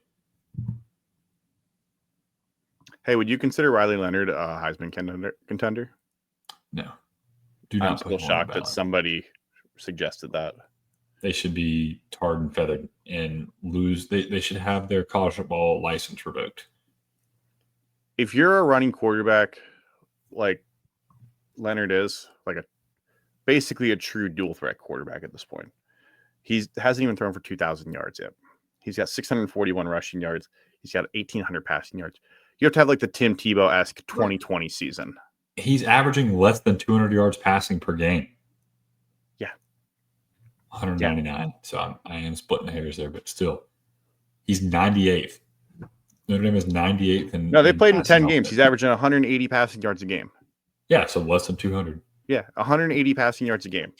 Hey, would you consider Riley Leonard a Heisman contender? No. I'm still shocked that somebody suggested that. They should be tarred and feathered and lose. They should have their college football license revoked. If you're a running quarterback like Leonard is, like basically a true dual threat quarterback at this point, he hasn't even thrown for 2,000 yards yet. He's got 641 rushing yards. He's got 1,800 passing yards. You have to have like the Tim Tebow-esque 2020 season. He's averaging less than 200 yards passing per game. Yeah. 199. Yeah. So I am splitting hairs there, but still, he's 98th. Notre Dame is 98th. No, they played in 10 games. He's averaging 180 passing yards a game. Yeah, so less than 200. Yeah, 180 passing yards a game.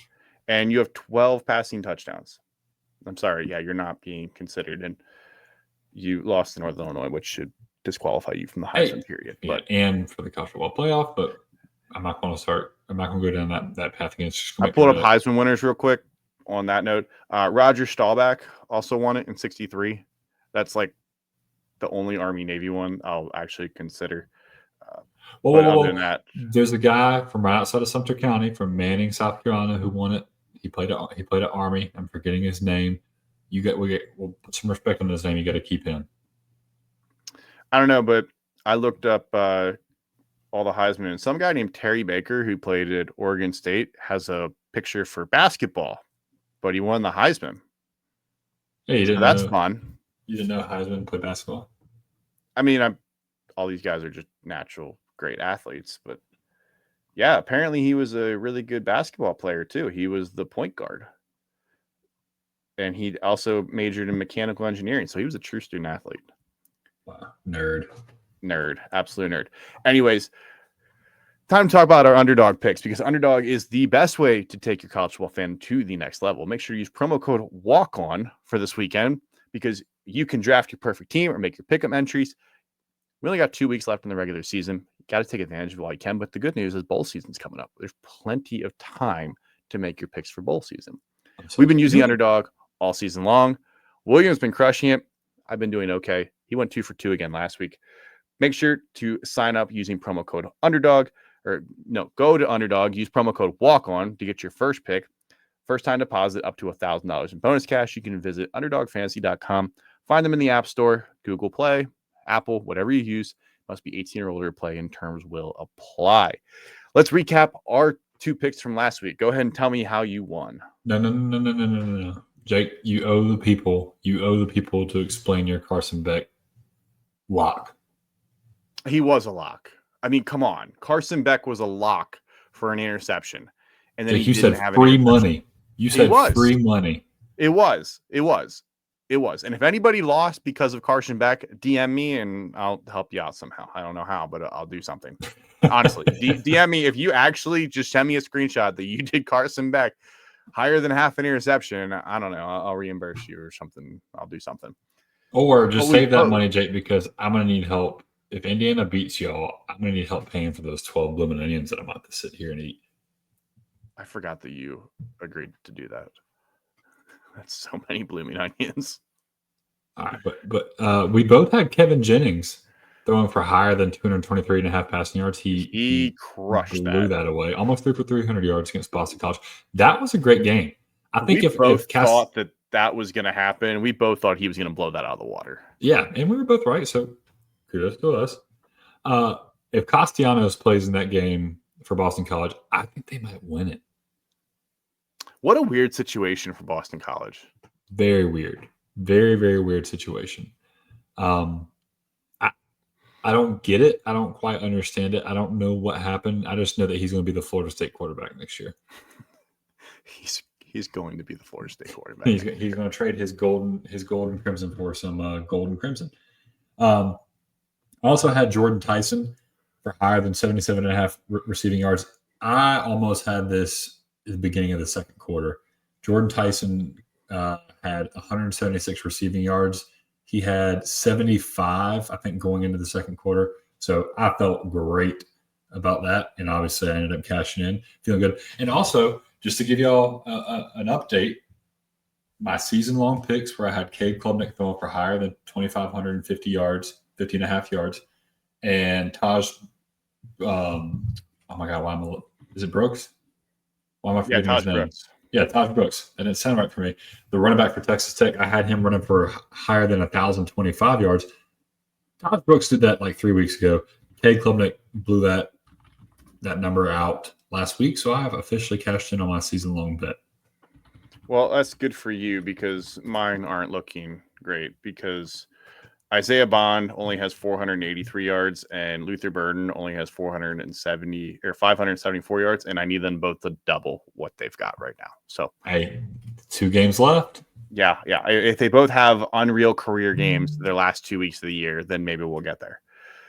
And you have 12 passing touchdowns. I'm sorry. Yeah, you're not being considered. And you lost to Northern Illinois, which should disqualify you from the Heisman period. Yeah, but and for the college football playoff, but I'm not going to go down that path again. I pulled up Heisman winners real quick on that note. Roger Staubach also won it in 63. That's like the only Army Navy one I'll actually consider. There's a guy from right outside of Sumter County from Manning, South Carolina, who won it. He played at Army. I'm forgetting his name. We'll put some respect on his name. You got to keep him. I don't know, but I looked up all the Heisman, and some guy named Terry Baker, who played at Oregon State, has a picture for basketball, but he won the Heisman. Hey, that's fun. You didn't know Heisman played basketball? I mean, all these guys are just natural great athletes, but yeah, apparently he was a really good basketball player too. He was the point guard. And he also majored in mechanical engineering, so he was a true student athlete. Wow. Nerd, absolute nerd. Anyways, time to talk about our underdog picks, because underdog is the best way to take your college football fan to the next level. Make sure you use promo code WALK-ON for this weekend, because you can draft your perfect team or make your pick'em entries. We only got 2 weeks left in the regular season. You got to take advantage of it while you can. But the good news is bowl season's coming up. There's plenty of time to make your picks for bowl season. We've been using underdog all season long. William's been crushing it. I've been doing okay. He went 2 for 2 again last week. Make sure to sign up using promo code underdog, go to underdog, use promo code WALK-ON to get your first pick. First time deposit up to $1,000 in bonus cash. You can visit underdogfantasy.com. Find them in the App Store, Google Play, Apple, whatever you use. Must be 18 or older to play, and terms will apply. Let's recap our 2 picks from last week. Go ahead and tell me how you won. No. Jake, you owe the people to explain your Carson Beck lock. He was a lock. I mean, come on. Carson Beck was a lock for an interception. And then Jake, you said free money. You said free money. It was. And if anybody lost because of Carson Beck, DM me and I'll help you out somehow. I don't know how, but I'll do something. Honestly, DM me if you actually just send me a screenshot that you did Carson Beck higher than half an interception. I don't know. I'll reimburse you or something. I'll do something. Or just Oh, we save that both. money, Jake, because I'm going to need help. If Indiana beats y'all, I'm going to need help paying for those 12 blooming onions that I'm about to sit here and eat. I forgot that you agreed to do that. That's so many blooming onions. All right, but we both had Kevin Jennings throwing for higher than 223.5 passing yards. He He crushed blew that. that away. Almost threw for 300 yards against Boston College. That was a great game. I think We both if Cass, thought that was going to happen. We both thought he was going to blow that out of the water. yeah, and we were both right. So kudos to us. If Castellanos plays in that game for Boston College, I think they might win it. What a weird situation for Boston College. Very weird. Very, very weird situation. I don't get it. I don't quite understand it. I don't know what happened. I just know that he's going to be the Florida State quarterback next year. He's going to be the Florida State quarterback. He's going to trade his golden crimson for some golden crimson. I also had Jordan Tyson for higher than 77.5 receiving yards. I almost had this at the beginning of the second quarter. Jordan Tyson had 176 receiving yards. He had 75, I think, going into the second quarter. So I felt great about that. And obviously, I ended up cashing in, feeling good. And also, just to give y'all an update, my season-long picks where I had Cade Klubnik throwing for higher than 2,550 yards, 50.5 yards, and Taj, oh my God, is it Brooks? Why am I forgetting his name? Brooks. Yeah, Taj Brooks. And it sounded right for me. The running back for Texas Tech, I had him running for higher than 1,025 yards. Taj Brooks did that like 3 weeks ago. Cade Klubnik blew that number out last week, so I have officially cashed in on my season-long bet. Well, that's good for you because mine aren't looking great because Isaiah Bond only has 483 yards and Luther Burden only has 470 or 574 yards, and I need them both to double what they've got right now. So, hey, 2 games left. Yeah. If they both have unreal career games their last 2 weeks of the year, then maybe we'll get there.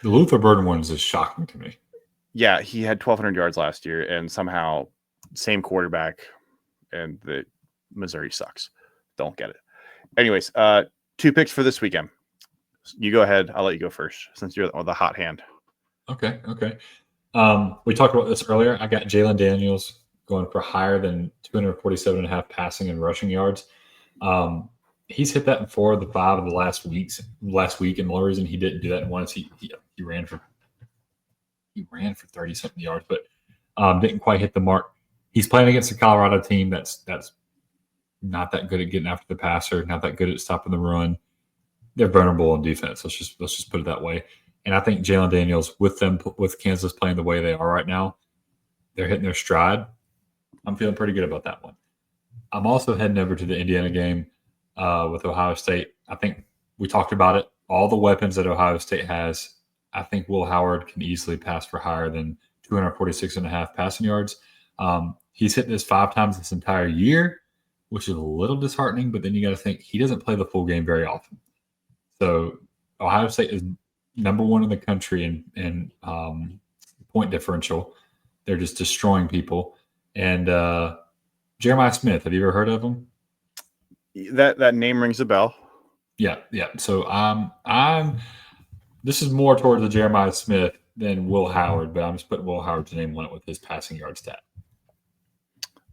The Luther Burden one is just shocking to me. Yeah, he had 1,200 yards last year, and somehow same quarterback, and the Missouri sucks. Don't get it. Anyways, 2 picks for this weekend. You go ahead. I'll let you go first since you're the hot hand. Okay. We talked about this earlier. I got Jalen Daniels going for higher than 247.5 passing and rushing yards. He's hit that in 4 of the 5 of the last week, and the only reason he didn't do that once he ran for 30-something yards, but didn't quite hit the mark. He's playing against a Colorado team that's not that good at getting after the passer, not that good at stopping the run. They're vulnerable on defense. Let's just put it that way. And I think Jalen Daniels, with Kansas playing the way they are right now, they're hitting their stride. I'm feeling pretty good about that one. I'm also heading over to the Indiana game with Ohio State. I think we talked about it. All the weapons that Ohio State has, I think Will Howard can easily pass for higher than 246.5 passing yards. He's hit this 5 times this entire year, which is a little disheartening, but then you got to think he doesn't play the full game very often. So Ohio State is number 1 in the country in point differential. They're just destroying people. And Jeremiah Smith, have you ever heard of him? That name rings a bell. Yeah. So this is more towards the Jeremiah Smith than Will Howard, but I'm just putting Will Howard's name on it with his passing yard stat.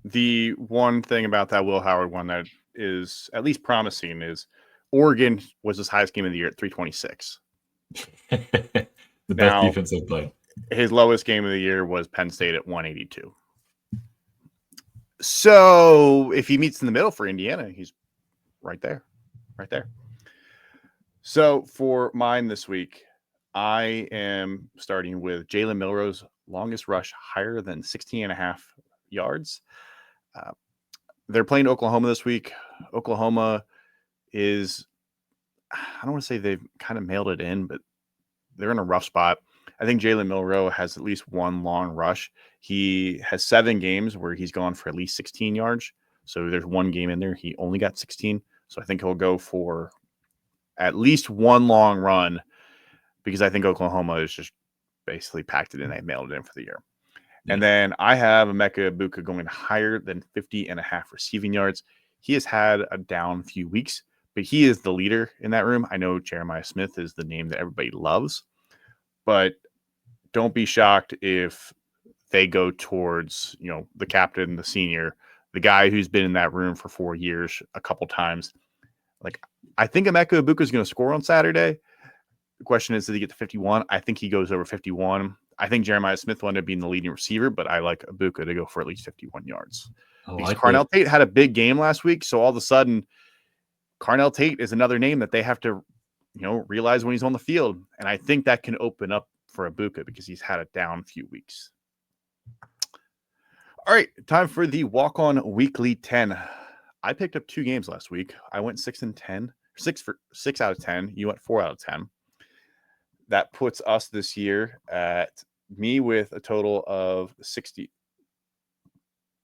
The one thing about that Will Howard one that is at least promising is Oregon was his highest game of the year at 326. The best defense they've played. His lowest game of the year was Penn State at 182. So if he meets in the middle for Indiana, he's right there. So for mine this week, I am starting with Jalen Milroe's longest rush higher than 16.5 yards. They're playing Oklahoma this week. Oklahoma is, I don't want to say they've kind of mailed it in, but they're in a rough spot. I think Jalen Milroe has at least one long rush. He has 7 games where he's gone for at least 16 yards. So there's one game in there. He only got 16. So I think he'll go for at least one long run because I think Oklahoma is just basically packed it in. They mailed it in for the year. Yeah. And then I have Emeka Egbuka going higher than 50.5 receiving yards. He has had a down few weeks, but he is the leader in that room. I know Jeremiah Smith is the name that everybody loves, but don't be shocked if they go towards, the captain, the senior, the guy who's been in that room for 4 years a couple times. Like, I think Emeka Ibuka is going to score on Saturday. The question is, did he get to 51? I think he goes over 51. I think Jeremiah Smith will end up being the leading receiver, but I like Ibuka to go for at least 51 yards. Because Carnell Tate had a big game last week, so all of a sudden, Carnell Tate is another name that they have to, realize when he's on the field. And I think that can open up for Ibuka because he's had a down few weeks. All right, time for the walk-on weekly 10. I picked up 2 games last week. I went 6-10, 6 out of 10. You went 4 out of 10. That puts us this year at me with a total of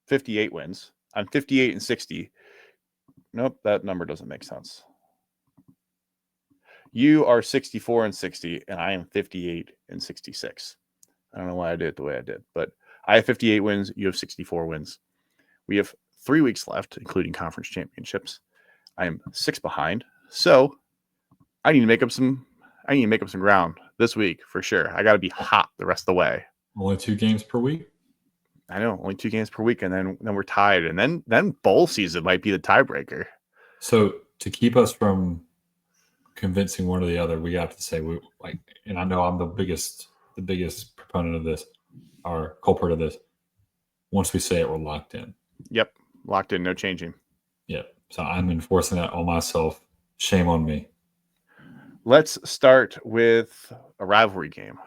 58 wins. I'm 58-60. Nope, that number doesn't make sense. You are 64-60, and I am 58-66. I don't know why I did it the way I did, but I have 58 wins. You have 64 wins. We have 3 weeks left, including conference championships. I am 6 behind, so I need to make up some ground this week for sure. I got to be hot the rest of the way. Only 2 games per week. I know, only 2 games per week, and then we're tied, and then bowl season might be the tiebreaker. So to keep us from convincing one or the other, we have to say and I know I'm the biggest proponent of this, or culprit of this. Once we say it, we're locked in. Yep, locked in, no changing. Yep. So I'm enforcing that on myself. Shame on me. Let's start with a rivalry game.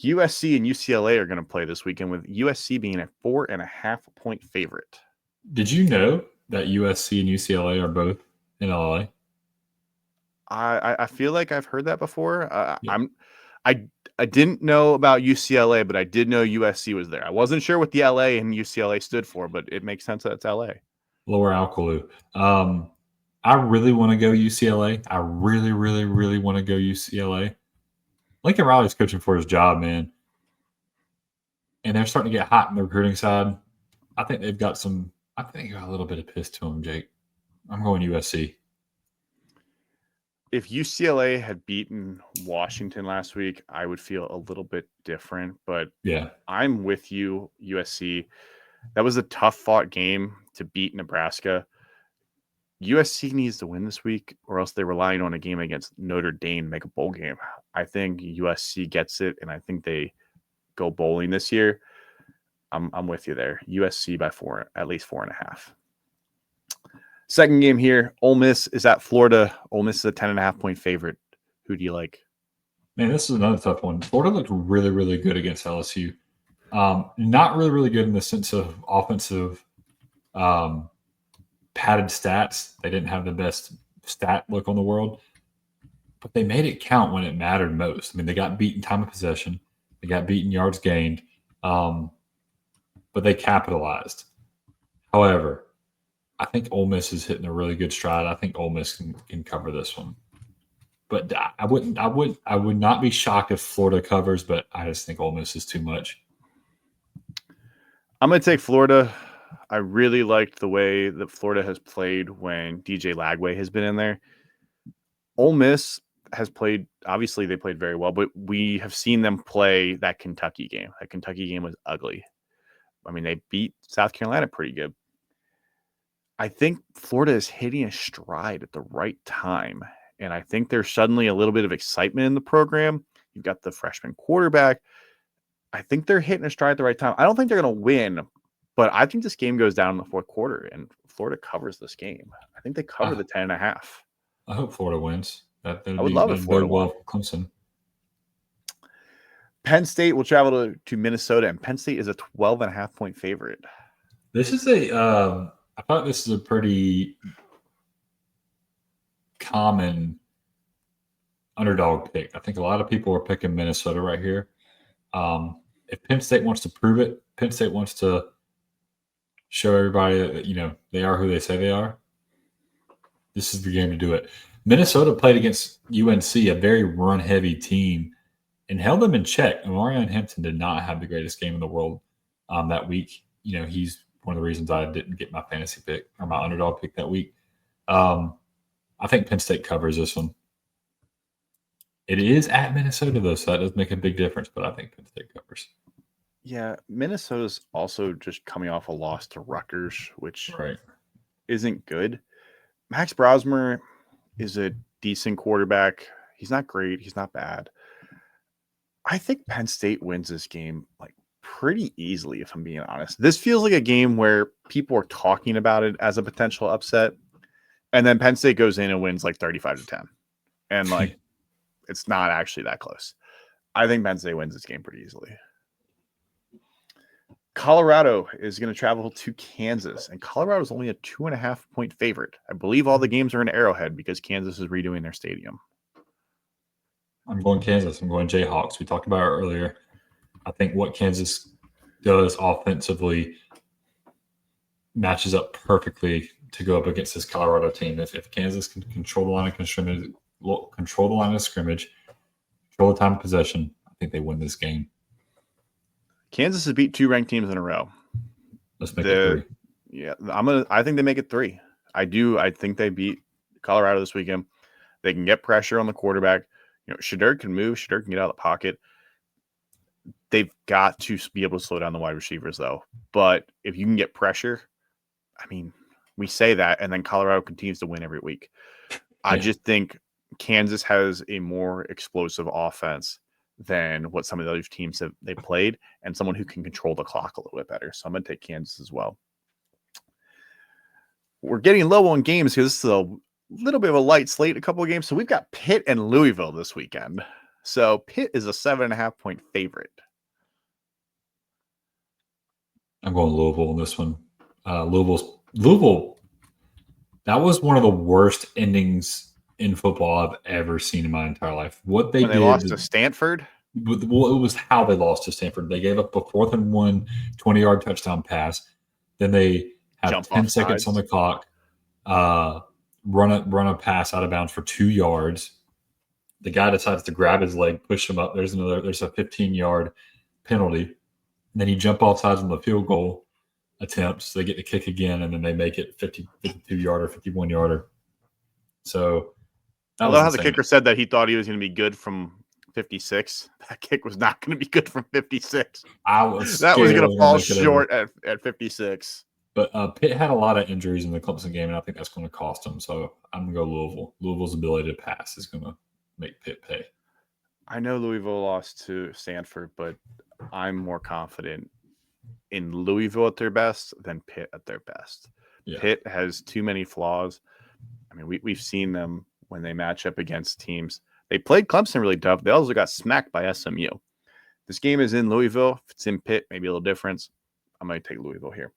USC and UCLA are going to play this weekend, with USC being a 4.5-point favorite. Did you know that USC and UCLA are both in LA? I feel like I've heard that before. Yeah. I didn't know about UCLA, but I did know USC was there. I wasn't sure what the LA and UCLA stood for, but it makes sense that it's LA. Lower Alkaloo. I really want to go UCLA. I really, really, really want to go UCLA. Lincoln Riley's coaching for his job, man. And they're starting to get hot in the recruiting side. I think they've got a little bit of piss to them, Jake. I'm going USC. If UCLA had beaten Washington last week, I would feel a little bit different. But yeah, I'm with you, USC. That was a tough fought game to beat Nebraska. USC needs to win this week, or else they're relying on a game against Notre Dame to make a bowl game. I think USC gets it, and I think they go bowling this year. I'm with you there. USC by 4, at least 4.5. Second game here, Ole Miss is at Florida. Ole Miss is a 10.5-point favorite. Who do you like? Man, this is another tough one. Florida looked really, really good against LSU. Not really, really good in the sense of offensive padded stats. They didn't have the best stat look on the world, but they made it count when it mattered most. I mean, they got beaten time of possession. They got beaten yards gained, but they capitalized. However, I think Ole Miss is hitting a really good stride. I think Ole Miss can cover this one. But I would not be shocked if Florida covers, but I just think Ole Miss is too much. I'm going to take Florida. I really liked the way that Florida has played when DJ Lagway has been in there. Ole Miss has played, obviously they played very well, but we have seen them play that Kentucky game. That Kentucky game was ugly. I mean, they beat South Carolina pretty good. I think Florida is hitting a stride at the right time. And I think there's suddenly a little bit of excitement in the program. You've got the freshman quarterback. I think they're hitting a stride at the right time. I don't think they're going to win, but I think this game goes down in the fourth quarter and Florida covers this game. I think they cover the 10.5. I hope Florida wins. I would love it. Florida won. Clemson. Penn State will travel to Minnesota, and Penn State is a 12.5-point favorite. This is I thought this is a pretty common underdog pick. I think a lot of people are picking Minnesota right here. If Penn State wants to prove it, Penn State wants to show everybody that, they are who they say they are, this is the game to do it. Minnesota played against UNC, a very run-heavy team, and held them in check. And Marion Hampton did not have the greatest game in the world that week. He's one of the reasons I didn't get my fantasy pick or my underdog pick that week. I I think Penn State covers this one. It is at Minnesota, though, so that does make a big difference, but I think Penn State covers. Yeah, Minnesota's also just coming off a loss to Rutgers, which isn't good. Max Brosmer is a decent quarterback. He's not great. He's not bad. I think Penn State wins this game like pretty easily, if I'm being honest. This feels like a game where people are talking about it as a potential upset, and then Penn State goes in and wins like 35-10. And like it's not actually that close. I think Penn State wins this game pretty easily. Colorado is going to travel to Kansas, and Colorado is only a 2.5-point favorite. I believe all the games are in Arrowhead because Kansas is redoing their stadium. I'm going Kansas. I'm going Jayhawks. We talked about it earlier. I think what Kansas does offensively matches up perfectly to go up against this Colorado team. If Kansas can control the line of scrimmage, control the time of possession, I think they win this game. Kansas has beat 2 ranked teams in a row. Let's make it 3. Yeah, I think they make it 3. I do. I think they beat Colorado this weekend. They can get pressure on the quarterback. Shedeur can move. Shedeur can get out of the pocket. They've got to be able to slow down the wide receivers, though. But if you can get pressure, I mean, we say that, and then Colorado continues to win every week. I just think Kansas has a more explosive offense than what some of the other teams they played, and someone who can control the clock a little bit better. So I'm going to take Kansas as well. We're getting low on games because this is a little bit of a light slate, a couple of games. So we've got Pitt and Louisville this weekend. So Pitt is a 7.5-point favorite. I'm going Louisville in this one. Louisville, that was one of the worst endings in football I've ever seen in my entire life. What they did, lost to Stanford? Well, it was how they lost to Stanford. They gave up a 4th and 1 20-yard touchdown pass. Then they have 10 seconds on the clock, run a pass out of bounds for 2 yards. The guy decides to grab his leg, push him up. There's a 15-yard penalty. And then you jump off sides on the field goal attempts. They get the kick again, and then they make it 52-yarder, 51-yarder. So I love how the kicker said that he thought he was going to be good from 56. That kick was not going to be good from 56. That was going to fall short at 56. But Pitt had a lot of injuries in the Clemson game, and I think that's going to cost them. So I'm going to go Louisville. Louisville's ability to pass is going to make Pitt pay. I know Louisville lost to Stanford, but I'm more confident in Louisville at their best than Pitt at their best. Yeah. Pitt has too many flaws. I mean, we've seen them when they match up against teams. They played Clemson really tough. They also got smacked by SMU. This game is in Louisville. If it's in Pitt, maybe a little difference. I'm going to take Louisville here.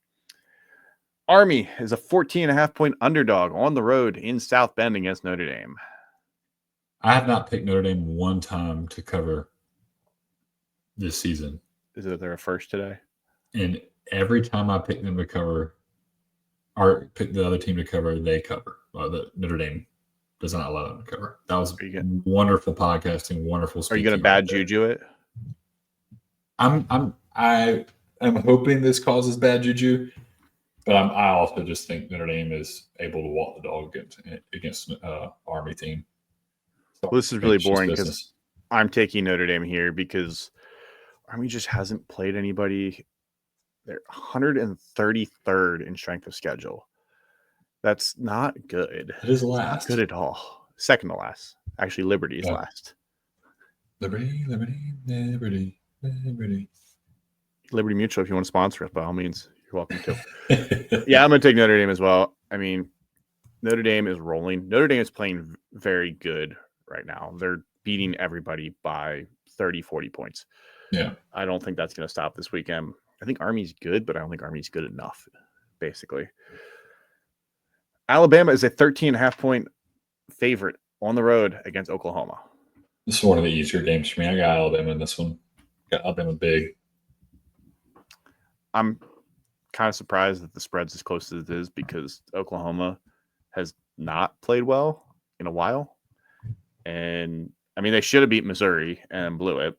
Army is a 14.5-point underdog on the road in South Bend against Notre Dame. I have not picked Notre Dame one time to cover this season. Is it their first today? And every time I pick them to cover or pick the other team to cover, they cover. The Notre Dame does not allow them to cover. That was wonderful podcasting, wonderful speaking. Are you going to bad juju it? I am hoping this causes bad juju, but I also just think Notre Dame is able to walk the dog against Army team. So this is really boring because I'm taking Notre Dame here because Army just hasn't played anybody. They're 133rd in strength of schedule. That's not good. It is last. Not good at all. Second to last. Actually, Liberty is last. Liberty. Liberty Mutual, if you want to sponsor us, by all means, you're welcome to. Yeah, I'm going to take Notre Dame as well. I mean, Notre Dame is rolling. Notre Dame is playing very good right now. They're beating everybody by 30, 40 points. Yeah. I don't think that's going to stop this weekend. I think Army's good, but I don't think Army's good enough, basically. Alabama is a 13.5-point favorite on the road against Oklahoma. This is one of the easier games for me. I got Alabama in this one. Got Alabama big. I'm kind of surprised that the spread's as close as it is because Oklahoma has not played well in a while. And, I mean, they should have beat Missouri and blew it.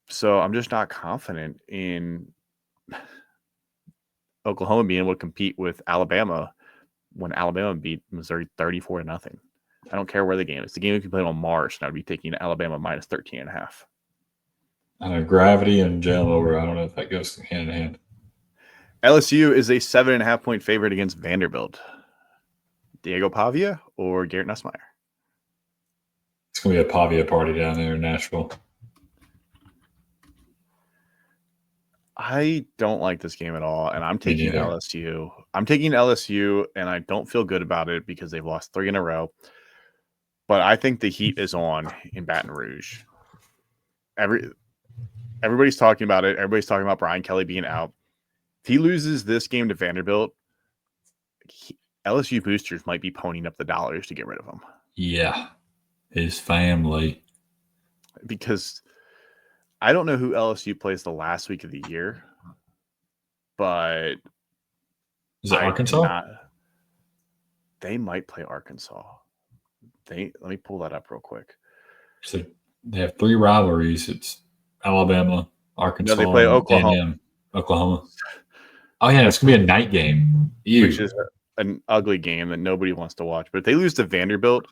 So I'm just not confident in Oklahoma being able to compete with Alabama when Alabama beat Missouri 34-0. I don't care where the game is. The game if you play on Mars, and I'd be taking Alabama minus 13.5. I know gravity and Jalen over. I don't know if that goes hand in hand. LSU is a 7.5-point favorite against Vanderbilt. Diego Pavia or Garrett Nussmeier? It's going to be a Pavia party down there in Nashville. I don't like this game at all, and I'm taking LSU. I'm taking LSU, and I don't feel good about it because they've lost 3 in a row. But I think the heat is on in Baton Rouge. Everybody's talking about it. Everybody's talking about Brian Kelly being out. If he loses this game to Vanderbilt, LSU boosters might be ponying up the dollars to get rid of him. Yeah, his family. Because I don't know who LSU plays the last week of the year, but is it Arkansas? They might play Arkansas. Let me pull that up real quick. So they have 3 rivalries. It's Alabama, Arkansas, they play Oklahoma. Oklahoma. Oh yeah, it's gonna be a night game. Ew. Which is an ugly game that nobody wants to watch. But if they lose to Vanderbilt,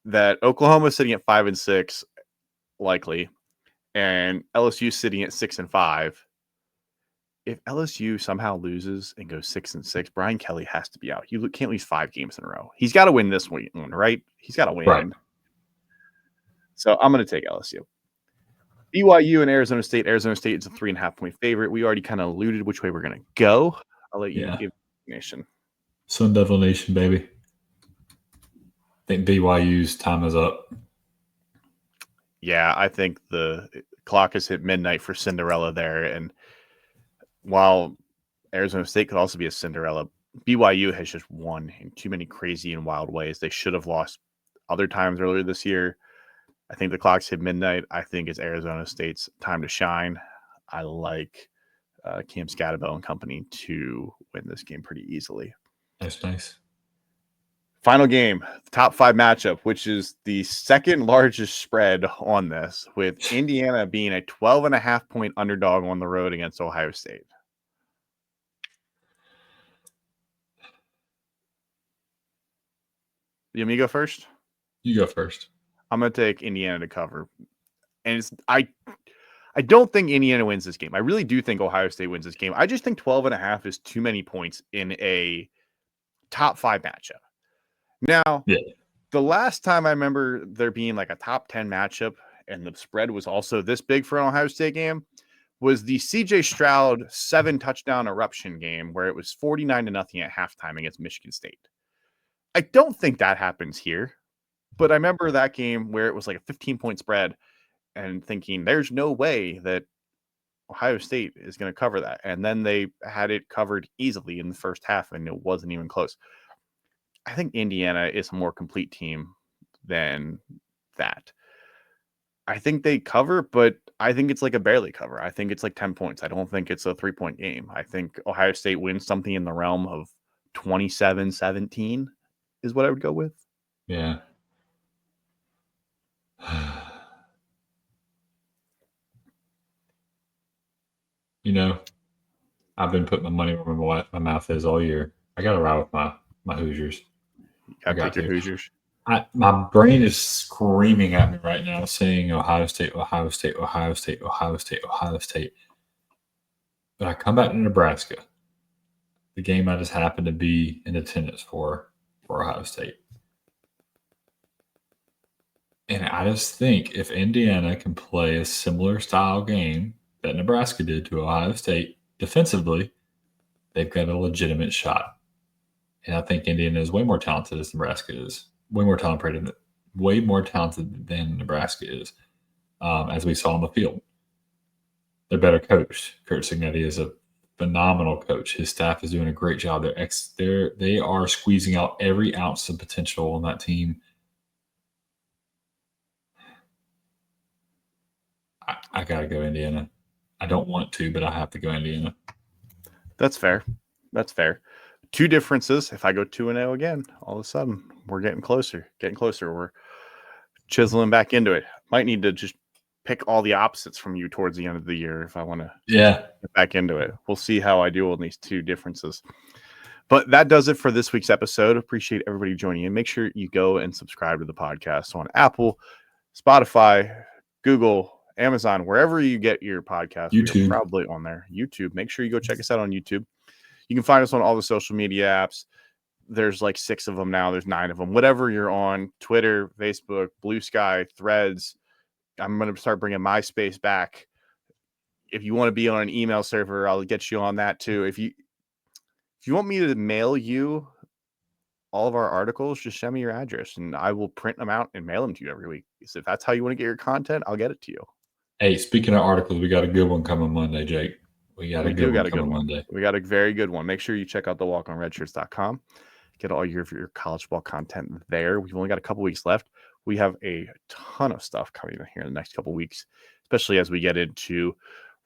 that Oklahoma is sitting at 5-6, likely, and LSU sitting at 6-5. If LSU somehow loses and goes 6-6, Brian Kelly has to be out. You can't lose 5 games in a row. He's got to win this one, right? He's got to win. Right. So I'm going to take LSU. BYU and Arizona State. Arizona State is a 3.5-point favorite. We already kind of alluded which way we're going to go. I'll let you give nation. Sun Devil Nation, baby. I think BYU's time is up. Yeah, I think the clock has hit midnight for Cinderella there. And while Arizona State could also be a Cinderella, BYU has just won in too many crazy and wild ways. They should have lost other times earlier this year. I think the clock's hit midnight. I think it's Arizona State's time to shine. I like Cam Scatterbo and company to win this game pretty easily. That's nice. Final game, top 5 matchup, which is the second largest spread on this, with Indiana being a 12.5-point underdog on the road against Ohio State. You want me to go first? You go first. I'm going to take Indiana to cover. And I don't think Indiana wins this game. I really do think Ohio State wins this game. I just think 12.5 is too many points in a top 5 matchup. Now, the last time I remember there being like a top 10 matchup and the spread was also this big for an Ohio State game was the CJ Stroud 7-touchdown eruption game where it was 49-0 at halftime against Michigan State. I don't think that happens here, but I remember that game where it was like a 15-point spread and thinking there's no way that Ohio State is going to cover that. And then they had it covered easily in the first half and it wasn't even close. I think Indiana is a more complete team than that. I think they cover, but I think it's like a barely cover. I think it's like 10 points. I don't think it's a 3-point game. I think Ohio State wins something in the realm of 27-17 is what I would go with. Yeah. You know, I've been putting my money where my mouth is all year. I got to ride with my Hoosiers. I got your Hoosiers. My brain is screaming at me right now saying Ohio State, Ohio State, Ohio State, Ohio State, Ohio State. But I come back to Nebraska, the game I just happened to be in attendance for Ohio State. And I just think if Indiana can play a similar style game that Nebraska did to Ohio State defensively, they've got a legitimate shot. And I think Indiana is way more talented as Nebraska is. Way more talented than Nebraska is, as we saw on the field. They're better coached. Kurt Cignetti is a phenomenal coach. His staff is doing a great job. They are squeezing out every ounce of potential on that team. I got to go Indiana. I don't want to, but I have to go Indiana. That's fair. 2 differences. If I go 2-0 again, all of a sudden we're getting closer. We're chiseling back into it. Might need to just pick all the opposites from you towards the end of the year if I want to get back into it. We'll see how I do on these 2 differences. But that does it for this week's episode. Appreciate everybody joining in. Make sure you go and subscribe to the podcast on Apple, Spotify, Google, Amazon, wherever you get your podcast. YouTube. We're probably on there. YouTube. Make sure you go check us out on YouTube. You can find us on all the social media apps. There's like 6 of them now. There's 9 of them. Whatever you're on, Twitter, Facebook, Blue Sky, Threads. I'm going to start bringing MySpace back. If you want to be on an email server, I'll get you on that too. If you want me to mail you all of our articles, just send me your address and I will print them out and mail them to you every week. So if that's how you want to get your content, I'll get it to you. Hey, speaking of articles, we got a good one coming Monday, Jake. We got a good one Monday. We got a very good one. Make sure you check out the walkonredshirts.com. Get all your college ball content there. We've only got a couple weeks left. We have a ton of stuff coming in here in the next couple weeks, especially as we get into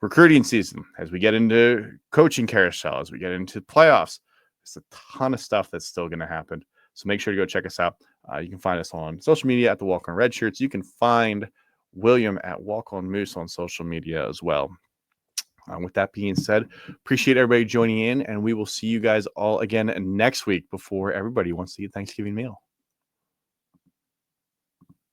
recruiting season, as we get into coaching carousel, as we get into playoffs. There's a ton of stuff that's still going to happen. So make sure to go check us out. You can find us on social media at the Walk On Red Shirts. You can find William at Walk On Moose on social media as well. With that being said, appreciate everybody joining in, and we will see you guys all again next week before everybody wants to eat Thanksgiving meal.